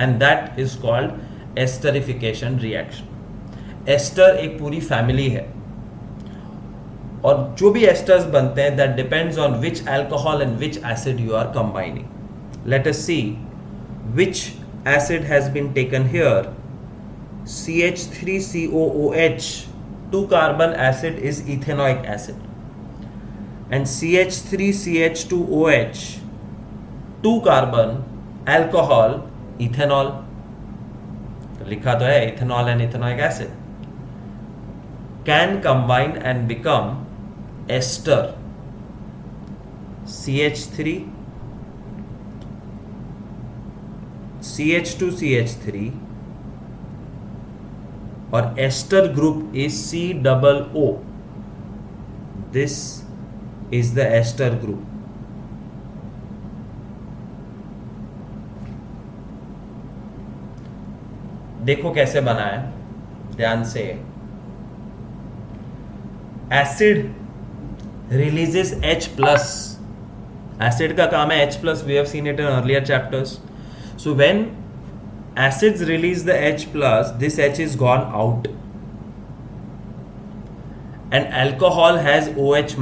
and that is called esterification reaction. Ester एक पूरी फैमिली है, और जो भी esters बनते हैं, that depends on which alcohol and which acid you are combining. Let us see which acid has been taken here. CH3COOH, 2 carbon acid is ethanoic acid, and CH3CH2OH, 2 carbon alcohol, ethanol. तो लिखा तो है ethanol and ethanoic acid can combine and become ester. CH3, CH2CH3, और ester group is COO. This is the ester group. देखो कैसे बना है, ध्यान से. Acid releases H+. एसिड का काम है H+. We have seen it in earlier chapters. So when acids release the H+, this H is gone out, and alcohol has OH-.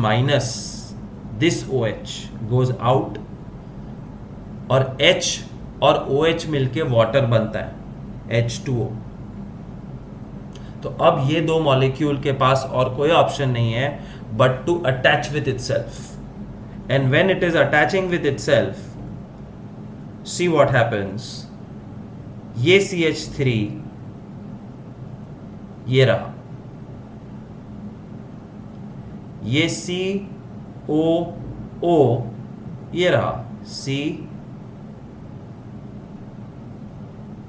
This OH goes out, और H और OH मिलके water बनता है, H2O. तो अब ये दो molecule के पास और कोई ऑप्शन नहीं है but to attach with itself, and when it is attaching with itself, see what happens. ये CH3 ये रहा, ये COO ये रहा, C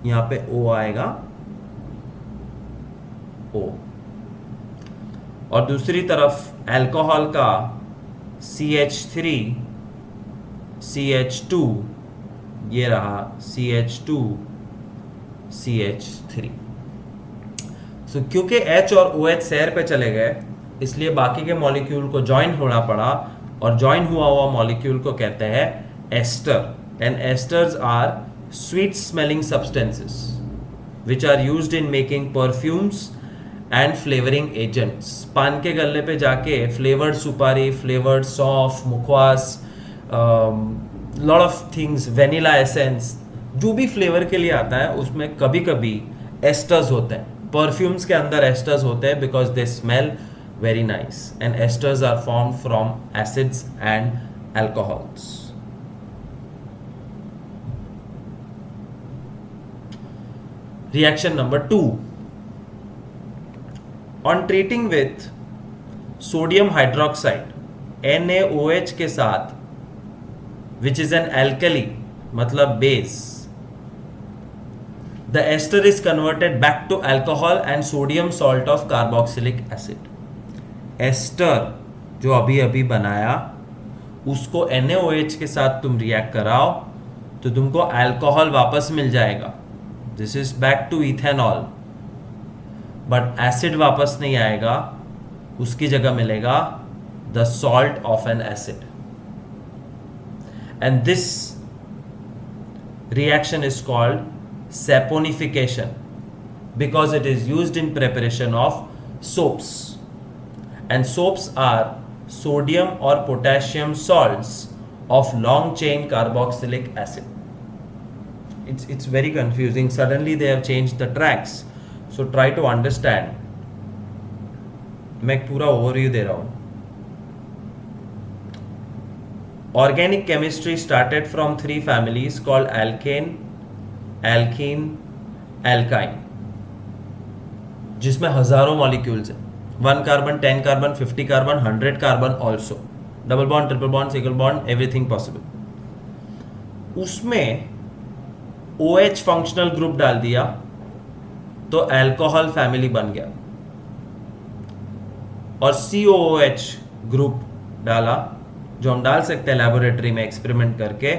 यहां पे O आएगा, O. और दूसरी तरफ अल्कोहल का CH3 CH2 ये रहा, CH2 CH3. So, क्योंकि H और OH सैर पे चले गए, इसलिए बाकी के मॉलिक्यूल को ज्वाइन होना पड़ा, और ज्वाइन हुआ मॉलिक्यूल को कहते हैं ester. And esters are sweet smelling substances which are used in making perfumes and flavouring agents. पान के गल्ले पे जाके फ्लेवर्ड सुपारी, फ्लेवर्ड सौंफ, मुखवास, lot of things, vanilla essence, जो भी फ्लेवर के लिए आता है उसमें कभी कभी एस्टर्स होते हैं. परफ्यूम्स के अंदर एस्टर्स होते हैं because they smell Very nice. And esters are formed from acids and alcohols. Reaction number 2. On treating with sodium hydroxide NaOH के साथ, which is an alkali, मतलब base, the ester is converted back to alcohol and sodium salt of carboxylic acid. Ester जो अभी अभी बनाया उसको NaOH के साथ तुम रिएक्ट कराओ तो तुमको अल्कोहल वापस मिल जाएगा. This is back to ethanol. But acid वापस नहीं आएगा, उसकी जगह मिलेगा the salt of an acid. And this reaction is called saponification because it is used in preparation of soaps, and soaps are sodium or potassium salts of long chain carboxylic acid. It's very confusing. Suddenly they have changed the tracks, so try to understand. मैं पूरा overview दे रहा हूं. Organic chemistry started from 3 families called alkane, alkene, alkyne, जिसमें हजारों molecules हैं. 1 carbon, 10 carbon, 50 carbon, 100 carbon also, double bond, triple bond, single bond, everything possible. उसमें OH functional group डाल दिया तो अल्कोहल फैमिली बन गया, और COOH ग्रुप डाला जो हम डाल सकते हैं लैबोरेटरी में एक्सपेरिमेंट करके,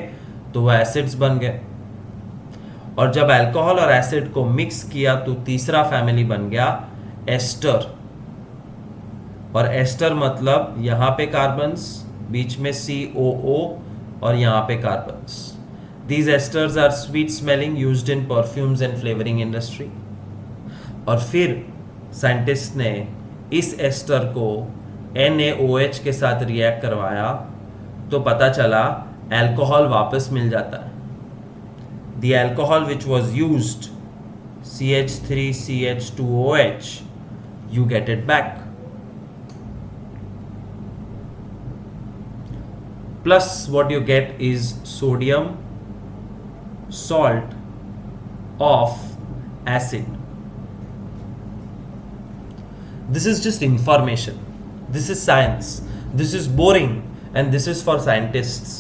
तो वह एसिड्स बन गए. और जब अल्कोहल और एसिड को मिक्स किया तो तीसरा फैमिली बन गया एस्टर. और एस्टर मतलब यहां पे कार्बन्स, बीच में COO और यहां पे carbons. These esters are sweet smelling, used in perfumes and flavoring industry. और फिर साइंटिस्ट ने इस एस्टर को NaOH के साथ रिएक्ट करवाया तो पता चला अल्कोहल वापस मिल जाता है. The alcohol which was used, CH3CH2OH, you get it back. Plus what you get is sodium salt of acid. This is just information. This is science. This is boring and this is for scientists.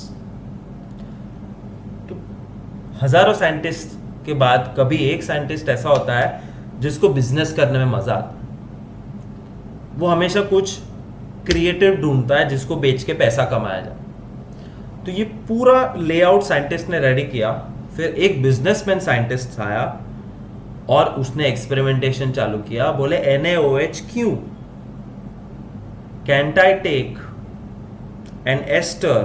हजारों scientist के बाद कभी एक scientist ऐसा होता है जिसको business करने में मजा आता है. वो हमेशा कुछ क्रिएटिव ढूंढता है जिसको बेच के पैसा कमाया जाए. तो ये पूरा लेआउट साइंटिस्ट ने रेडी किया. फिर एक बिजनेसमैन साइंटिस्ट आया और उसने एक्सपेरिमेंटेशन चालू किया. बोले NaOH क्यों, can't I take an ester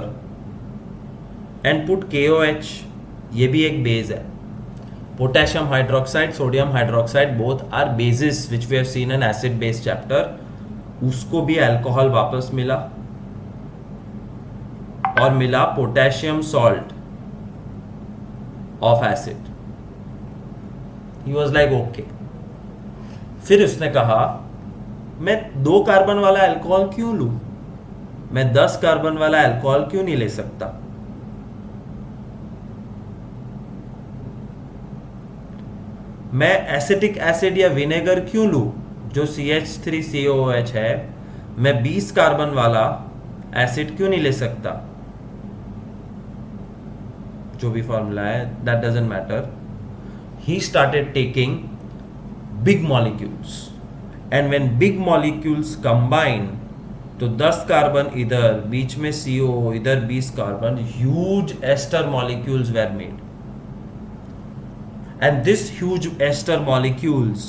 and put KOH. ये भी एक बेस है. Potassium hydroxide, sodium hydroxide, both are bases which we have seen in acid base chapter. उसको भी अल्कोहल वापस मिला और मिला potassium salt of acid. He was like okay. फिर उसने कहा मैं 2 कार्बन वाला अल्कोहल क्यों लूं, मैं 10 कार्बन वाला अल्कोहल क्यों नहीं ले सकता. मैं एसिटिक एसिड या विनेगर क्यों लूं जो CH3COOH है, मैं 20 कार्बन वाला एसिड क्यों नहीं ले सकता. जो भी फॉर्मूला है, that doesn't matter. He started taking big molecules, and when big molecules combine तो 10 कार्बन इधर, बीच में CO, इधर 20 carbon, huge ester molecules were made. And this huge ester molecules,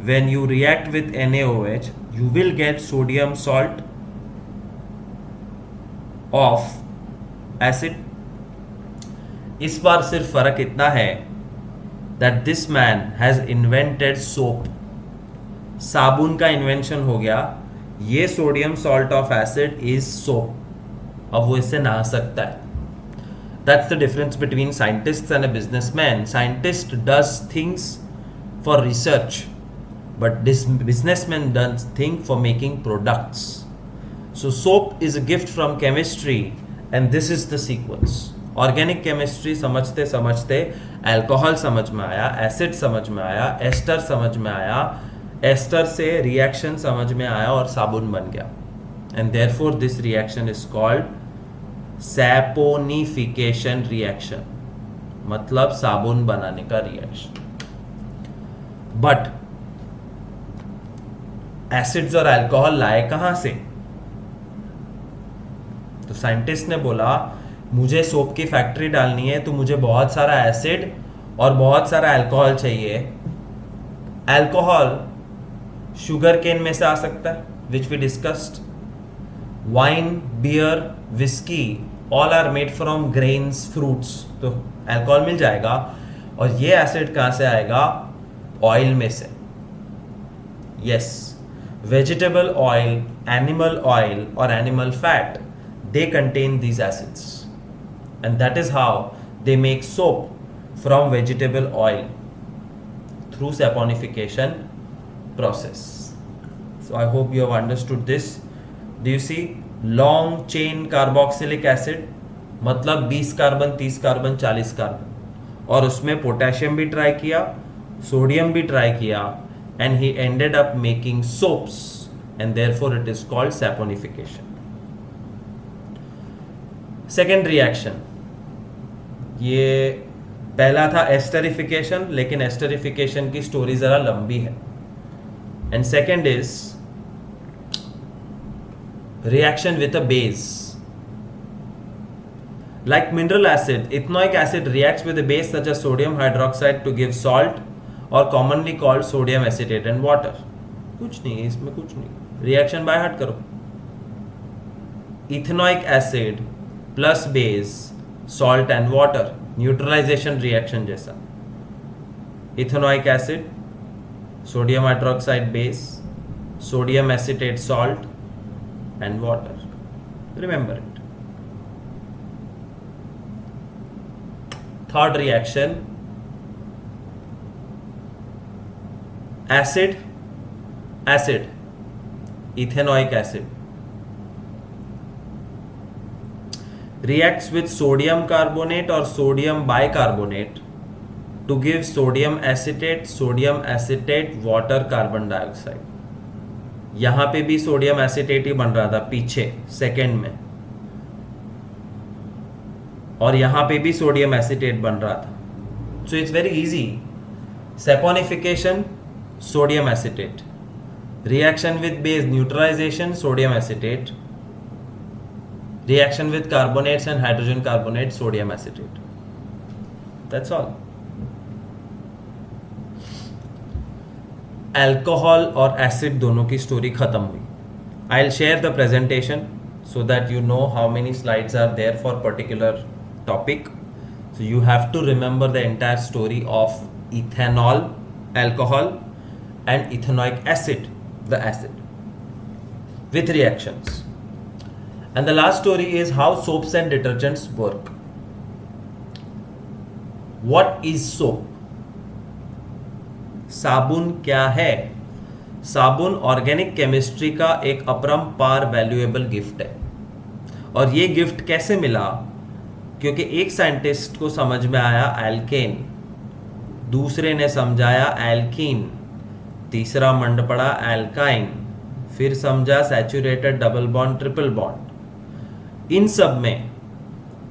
when you react with NaOH, you will get sodium salt of acid. इस बार सिर्फ फर्क इतना है that this man has invented soap. साबुन का इन्वेंशन हो गया. ये sodium salt of acid is soap. अब वो इससे नहा सकता है. That's the difference between scientists and a businessman. Scientist does things for research. but this businessman does think for making products. So soap is a gift from chemistry, and this is the sequence. Organic chemistry समझते समझते alcohol समझ में आया, acid समझ में आया, ester समझ में आया, एस्टर से रिएक्शन समझ में आया और साबुन बन गया. And therefore this reaction is called saponification reaction, मतलब साबुन बनाने का रिएक्शन. बट एसिड्स और अल्कोहल लाए कहां से? तो साइंटिस्ट ने बोला मुझे सोप की फैक्ट्री डालनी है तो मुझे बहुत सारा एसिड और बहुत सारा अल्कोहल चाहिए. अल्कोहल शुगर केन में से आ सकता है, which we discussed. Wine, beer, whisky all are made from grains, fruits, तो अल्कोहल मिल जाएगा. और ये एसिड कहां से आएगा? ऑयल में से. Yes, vegetable oil, animal oil और animal fat, they contain these acids, and that is how they make soap from vegetable oil through saponification process. So I hope you have understood this. Do you see long chain carboxylic acid, मतलब 20 carbon, 30 carbon, 40 carbon, और उसमें potassium भी try किया, sodium भी try किया, and he ended up making soaps, and therefore it is called saponification. Second reaction, ये पहला था एस्टरिफिकेशन, लेकिन एस्टरिफिकेशन की स्टोरी जरा लंबी है. And second is reaction with a base. Like mineral acid, ethanoic acid reacts with a base such as sodium hydroxide to give salt, और commonly called sodium acetate and water. कुछ नहीं है इसमें, कुछ नहीं. रिएक्शन बाय हार्ट करो. Ethanoic acid plus base, salt and water, neutralisation reaction जैसा. Ethanoic acid, sodium hydroxide base, sodium acetate salt and water. Remember it. Third reaction, acid acid, ethanoic acid reacts with sodium carbonate or sodium bicarbonate to give sodium acetate, water, carbon dioxide. यहां पे भी sodium acetate ही बन रहा था पीछे second में, और यहां पे भी सोडियम एसिटेट बन रहा था. So it's very easy. Saponification, sodium acetate. Reaction with base, neutralisation, sodium acetate. Reaction with carbonates and hydrogen carbonate, sodium acetate. That's all. Alcohol और acid दोनों की स्टोरी खत्म हुई. I'll share the presentation so that you know how many slides are there for particular topic. So you have to remember the entire story of ethanol, alcohol, and ethanoic acid, the acid, with reactions. And the last story is how soaps and detergents work. What is soap? साबुन क्या है? साबुन organic chemistry का एक अपरंपार valuable gift है. और ये गिफ्ट कैसे मिला? क्योंकि एक साइंटिस्ट को समझ में आया एल्केन, दूसरे ने समझाया एल्कीन, तीसरा मंड पड़ा एल्काइन, फिर समझा saturated double bond, triple bond. इन सब में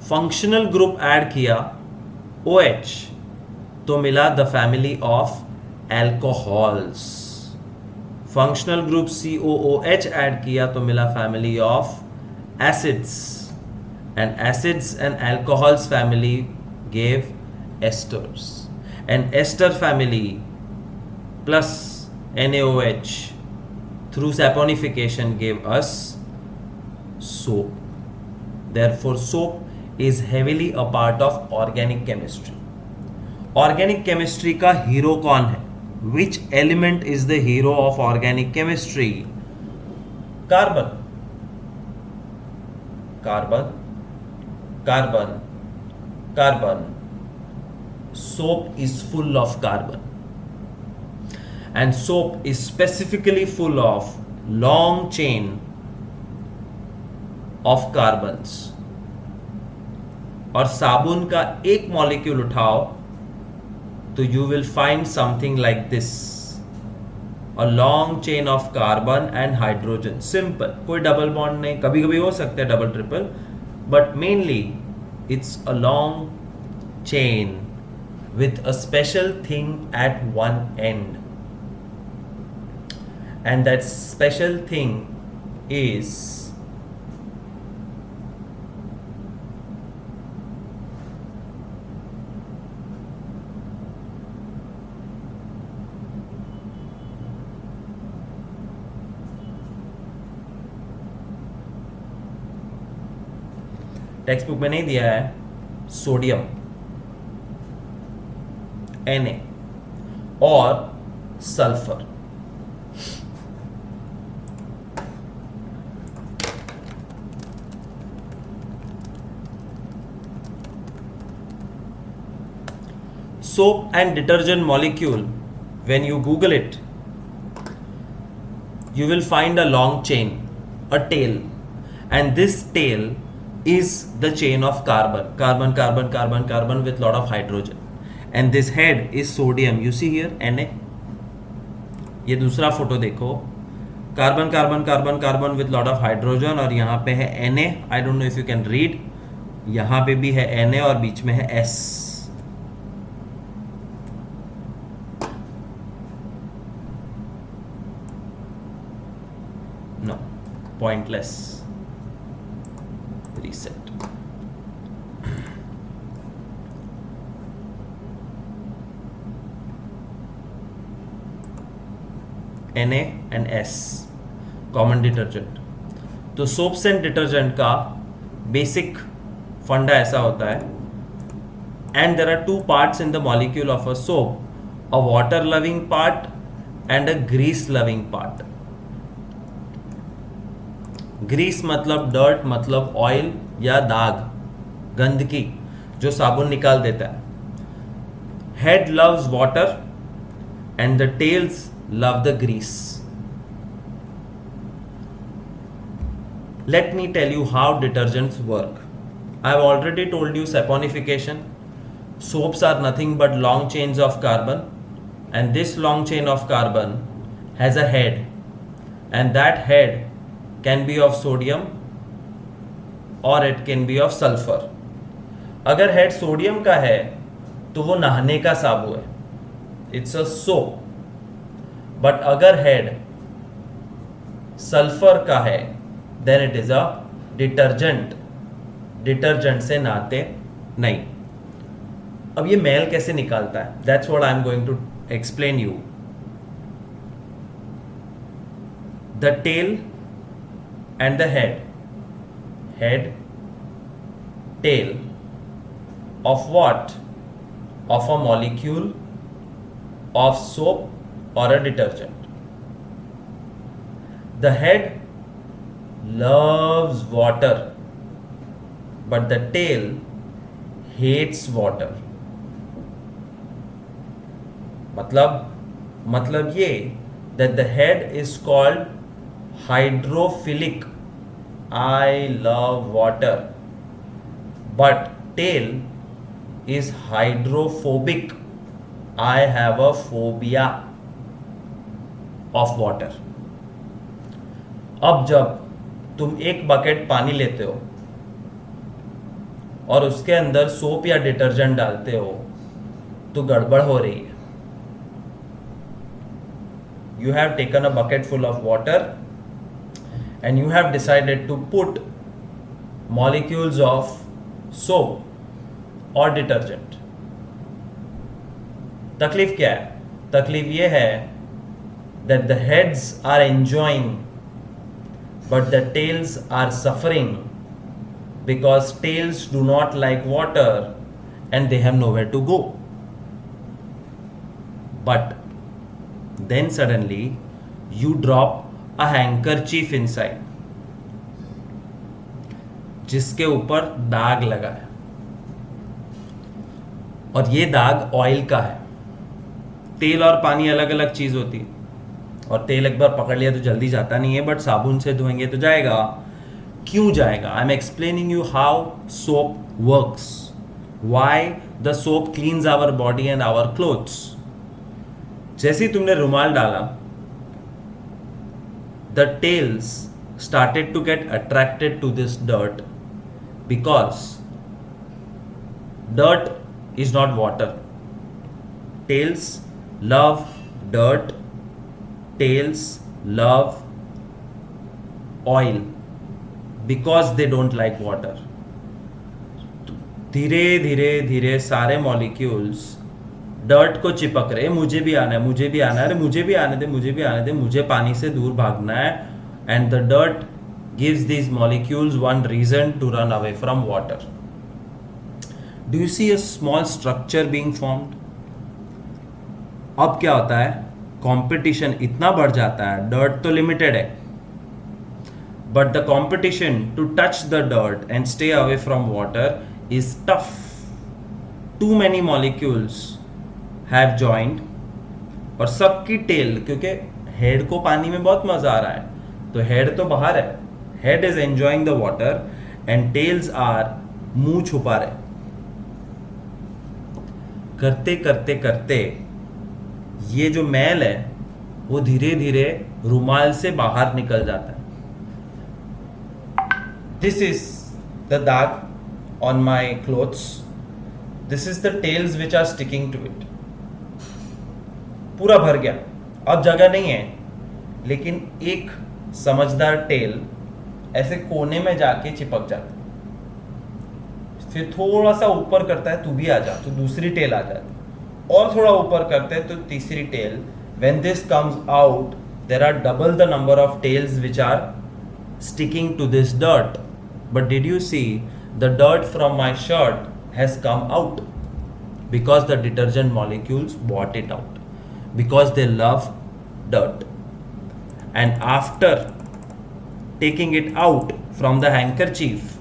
फंक्शनल ग्रुप ऐड किया OH, तो मिला the family of alcohols. Functional group COOH add किया तो मिला family of acids, and acids and alcohols family gave esters, and ester family plus NaOH through saponification gave us soap. Therefore, soap is heavily a part of organic chemistry. Organic chemistry का hero कौन है? Which element is the hero of organic chemistry? Carbon. Carbon. Carbon. Carbon. Soap is full of carbon. and soap is specifically full of long chain of carbons. और साबुन का एक molecule उठाओ तो you will find something like this, a long chain of carbon and hydrogen. Simple, कोई double bond नहीं, कभी कभी हो सकता है double triple, but mainly it's a long chain with a special thing at one end, and that special thing is text book में नहीं दिया है, सोडियम Na और sulphur. Soap and detergent molecule, when you Google it, you will find a long chain, a tail, and this tail is the chain of carbon, carbon, carbon, carbon, carbon with lot of hydrogen, and this head is sodium. You see here Na. ये दूसरा photo देखो, carbon carbon carbon carbon with lot of hydrogen, और यहाँ पे है Na. I don't know if you can read, यहाँ पे भी है Na और बीच में है S. No, pointless. Reset. Na and S, common detergent. तो सोप्स एंड डिटर्जेंट का बेसिक फंडा ऐसा होता है, and there are two parts in the molecule of a soap, a water loving part and a grease loving part. Grease मतलब dirt, मतलब oil या दाग, गंदगी जो साबुन निकाल देता है. Head loves water and the tails love the grease. Let me tell you how detergents work. I have already told you saponification. Soaps are nothing but long chains of carbon, and this long chain of carbon has a head, and that head can be of sodium or it can be of sulfur. अगर head sodium का है तो वो नहाने का साबु है, it's a soap. But अगर हेड सल्फर का है then it is a detergent. Detergent से नहाते नहीं. अब ये मैल कैसे निकालता है, that's what I am going to explain you. The tail and the head, tail of what? Of a molecule of soap or a detergent. The head loves water, but the tail hates water. मतलब ये that the head is called hydrophilic, I love water, but tail is hydrophobic, I have a phobia of water. अब जब तुम एक bucket पानी लेते हो और उसके अंदर सोप या डिटर्जेंट डालते हो तो गड़बड़ हो रही है. You have taken a bucket full of water and you have decided to put molecules of soap or detergent. तकलीफ क्या है? तकलीफ ये है that the heads are enjoying but the tails are suffering because tails do not like water and they have nowhere to go. But then suddenly you drop a handkerchief inside जिसके ऊपर दाग लगा है और ये दाग ऑयल का है. तेल और पानी अलग अलग चीज होती है, और तेल एक बार पकड़ लिया तो जल्दी जाता नहीं है, बट साबुन से धोएंगे तो जाएगा। क्यों जाएगा? I am explaining you how soap works, why the soap cleans our body and our clothes. जैसे ही तुमने रुमाल डाला, the tails started to get attracted to this dirt because dirt is not water. Tails love dirt. Tails love oil because they don't like water. धीरे धीरे धीरे सारे molecules dirt को चिपक रहे, मुझे भी आना है, मुझे भी आना है, अरे मुझे भी आने दे, मुझे भी आने दे, मुझे पानी से दूर भागना है। And the dirt gives these molecules one reason to run away from water. Do you see a small structure being formed? अब क्या होता है? कंपटीशन इतना बढ़ जाता है, डर्ट तो लिमिटेड है, but the competition to touch the dirt and stay away from water is tough. Too many molecules have joined, और सबकी टेल, क्योंकि हेड को पानी में बहुत मजा आ रहा है, तो हेड तो बाहर है, head is enjoying the water and tails are मुंह छुपा रहे। करते करते करते ये जो मैल है वो धीरे धीरे रुमाल से बाहर निकल जाता है। दिस इज द दाग on my clothes, this is the tails which are sticking to it. पूरा भर गया, अब जगह नहीं है, लेकिन एक समझदार टेल ऐसे कोने में जाके चिपक जाता है, फिर थोड़ा सा ऊपर करता है, तू भी आ जा, तो दूसरी टेल आ जाती, और थोड़ा ऊपर करते हैं तो तीसरी tail. When this comes out, there are double the number of tails which are sticking to this dirt. But did you see the dirt from my shirt has come out because the detergent molecules bought it out, because they love dirt. And after taking it out from the handkerchief,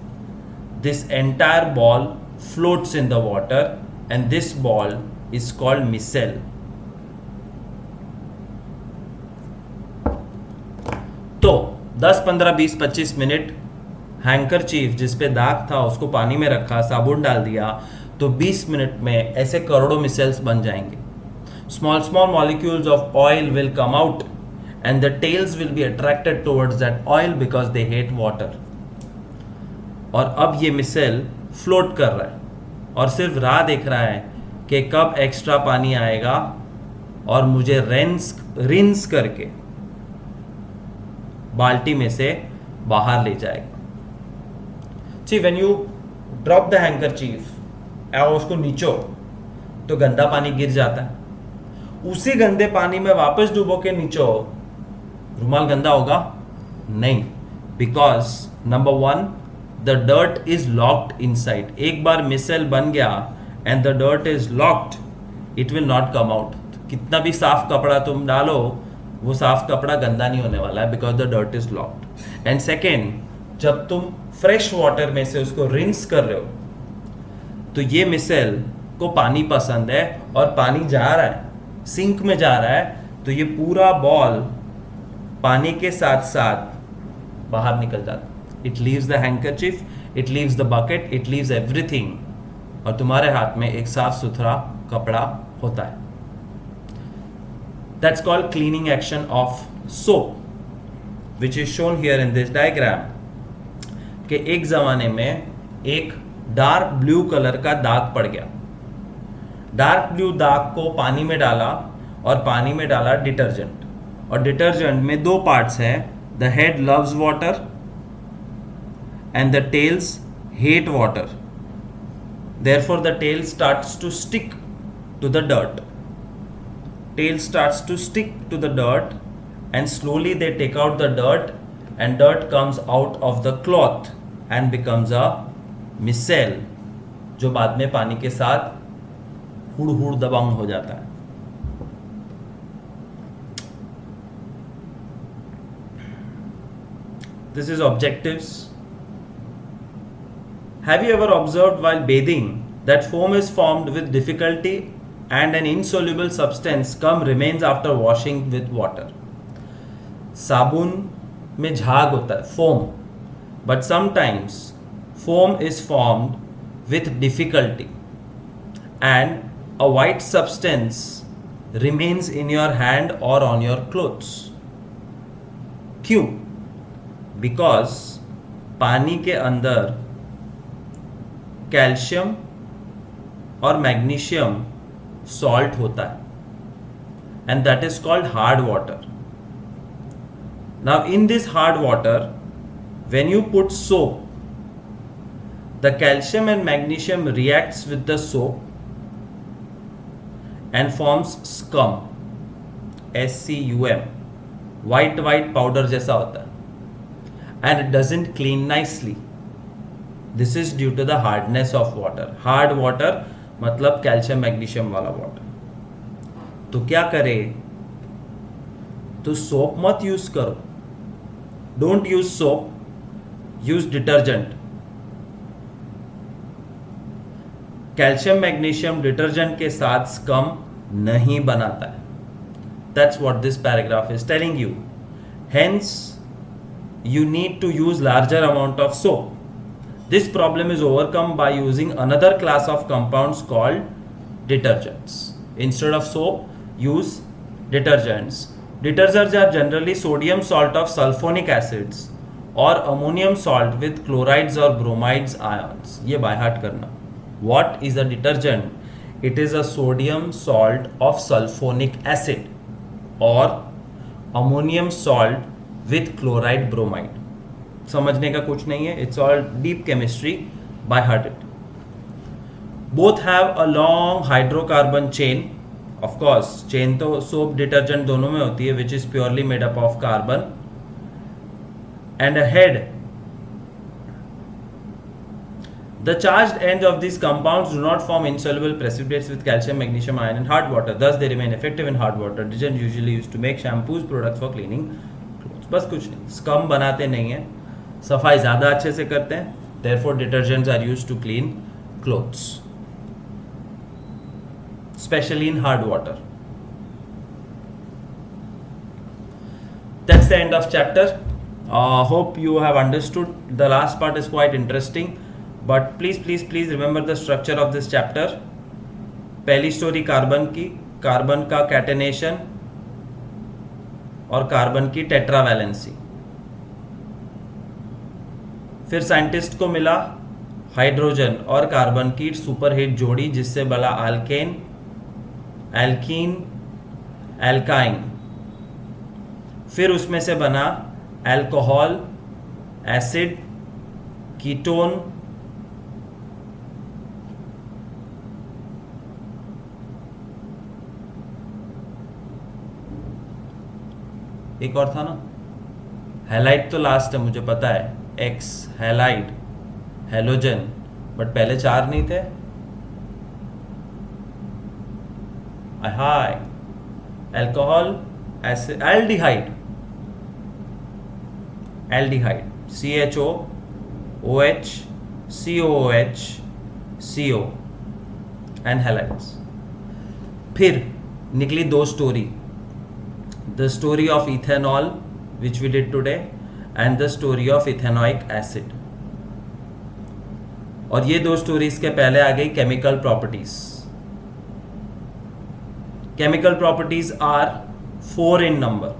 this entire ball floats in the water, and this ball is called micelle. तो 10, 15, 20, 25 minute handkerchief जिस पे दाग था उसको पानी में रखा, साबुन डाल दिया, तो 20 मिनट में ऐसे करोड़ों मिसेल्स बन जाएंगे। Small small molecules of oil will come out, and the tails will be attracted towards that oil because they hate water. और अब ये मिसेल फ्लोट कर रहा है और सिर्फ राह देख रहा है कि कब एक्स्ट्रा पानी आएगा और मुझे रिंस करके बाल्टी में से बाहर ले जाएगा। See, when you drop the handkerchief और उसको नीचो तो गंदा पानी गिर जाता है, उसी गंदे पानी में वापस डूबो के नीचो, रुमाल गंदा होगा नहीं, because number 1 the dirt is locked inside. एक बार मिसेल बन गया and the dirt is locked, it will not come out. कितना भी साफ कपड़ा तुम डालो, वो साफ कपड़ा गंदा नहीं होने वाला है, because the dirt is locked. And second, जब तुम फ्रेश वाटर में से उसको रिंस कर रहे हो, तो ये मिसेल को पानी पसंद है और पानी जा रहा है, सिंक में जा रहा है, तो ये पूरा बॉल पानी के साथ साथ बाहर निकल जाता है। It leaves the handkerchief, it leaves the bucket, it leaves everything, और तुम्हारे हाथ में एक साफ सुथरा कपड़ा होता है। That's called cleaning action of soap, which is shown here in this diagram. कि एक जमाने में एक डार्क ब्लू कलर का दाग पड़ गया, डार्क ब्लू दाग को पानी में डाला और पानी में डाला डिटर्जेंट, और डिटर्जेंट में 2 पार्ट्स हैं, the head loves water and the tails hate water, therefore the tail starts to stick to the dirt, tail starts to stick to the dirt and slowly they take out the dirt and dirt comes out of the cloth and becomes a micelle, जो बाद में पानी के साथ हुड़ हुड़ दबंग हो जाता है। This is objectives. Have you ever observed while bathing that foam is formed with difficulty and an insoluble substance cum remains after washing with water. साबुन में झाग होता है, foam, but sometimes foam is formed with difficulty and a white substance remains in your hand or on your clothes. क्यों? Because पानी के अंदर calcium और मैग्नीशियम सॉल्ट होता है and that is called hard water. Now in this hard water, when you put soap, the calcium and magnesium reacts with the soap and forms scum, SCUM, white powder जैसा होता है, and it doesn't clean nicely. This is due to the hardness of water. Hard water मतलब calcium magnesium वाला water. तो क्या करे? तो soap मत यूज करो. Don't use soap, use detergent. Calcium magnesium detergent के साथ स्कम नहीं बनाता है. That's what this paragraph is telling you. Hence you need to use larger amount of soap. This problem is overcome by using another class of compounds called detergents. Instead of soap, use detergents. Detergents are generally sodium salt of sulfonic acids or ammonium salt with chlorides or bromides ions. ये by heart करना. What is a detergent? It is a sodium salt of sulfonic acid or ammonium salt with chloride bromide. समझने का कुछ नहीं है. It's all deep chemistry. By heart it. Both have a long hydrocarbon chain. Of course, chain तो soap detergent दोनों में होती है, which is purely made up of carbon, and a head. The charged ends of these compounds do not form insoluble precipitates with calcium, magnesium, iron, and hard water. Thus, they remain effective in hard water. Detergent usually used to make shampoos, products for cleaning clothes. बस कुछ नहीं. Scum बनाते नहीं हैं, सफाई ज़्यादा अच्छे से करते हैं. Therefore, detergents are used to clean clothes, especially in hard water. That's the end of chapter. Hope you have understood. The last part is quite interesting. But please remember the structure of this chapter. पहली story carbon की, carbon का catenation और carbon की tetravalency. फिर scientist को मिला hydrogen और carbon की सुपरहिट जोड़ी जिससे बना अल्केन, एल्कीन, एल्काइन. फिर उसमें से बना अल्कोहल, एसिड, कीटोन, एक और था ना, हैलाइड तो लास्ट है मुझे पता है, एक्स, हैलाइड, हेलोजन, बट पहले चार नहीं थे. Hi, alcohol, acid, aldehyde, aldehyde, CHO, OH, COOH, CO and halides. फिर निकली दो story. The story of ethanol, which we did today, and the story of ethanoic acid. और ये दो स्टोरीज के पहले आ गई chemical properties. Chemical properties are 4 in number.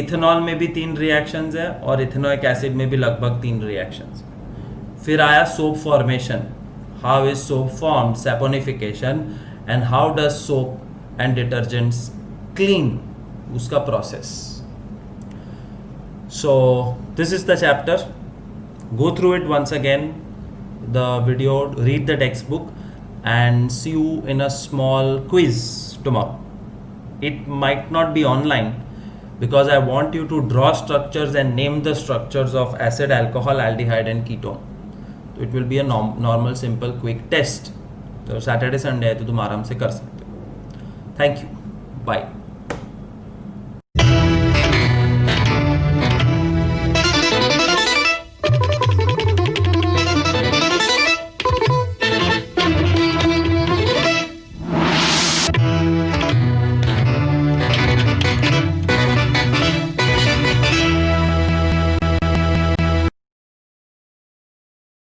Ethanol में भी 3 रिएक्शंस है और इथेनोइक एसिड में भी लगभग 3 रिएक्शंस. फिर आया soap formation. How is soap formed, saponification, and how does soap and detergents clean, उसका process. So this is the chapter. Go through it once again, the video, read the textbook, and see you in a small quiz tomorrow. It might not be online because I want you to draw structures and name the structures of acid, alcohol, aldehyde and ketone. So it will be a normal simple quick test. तो Saturday Sunday है तो तुम आराम से कर सकते हो. Thank you. Bye.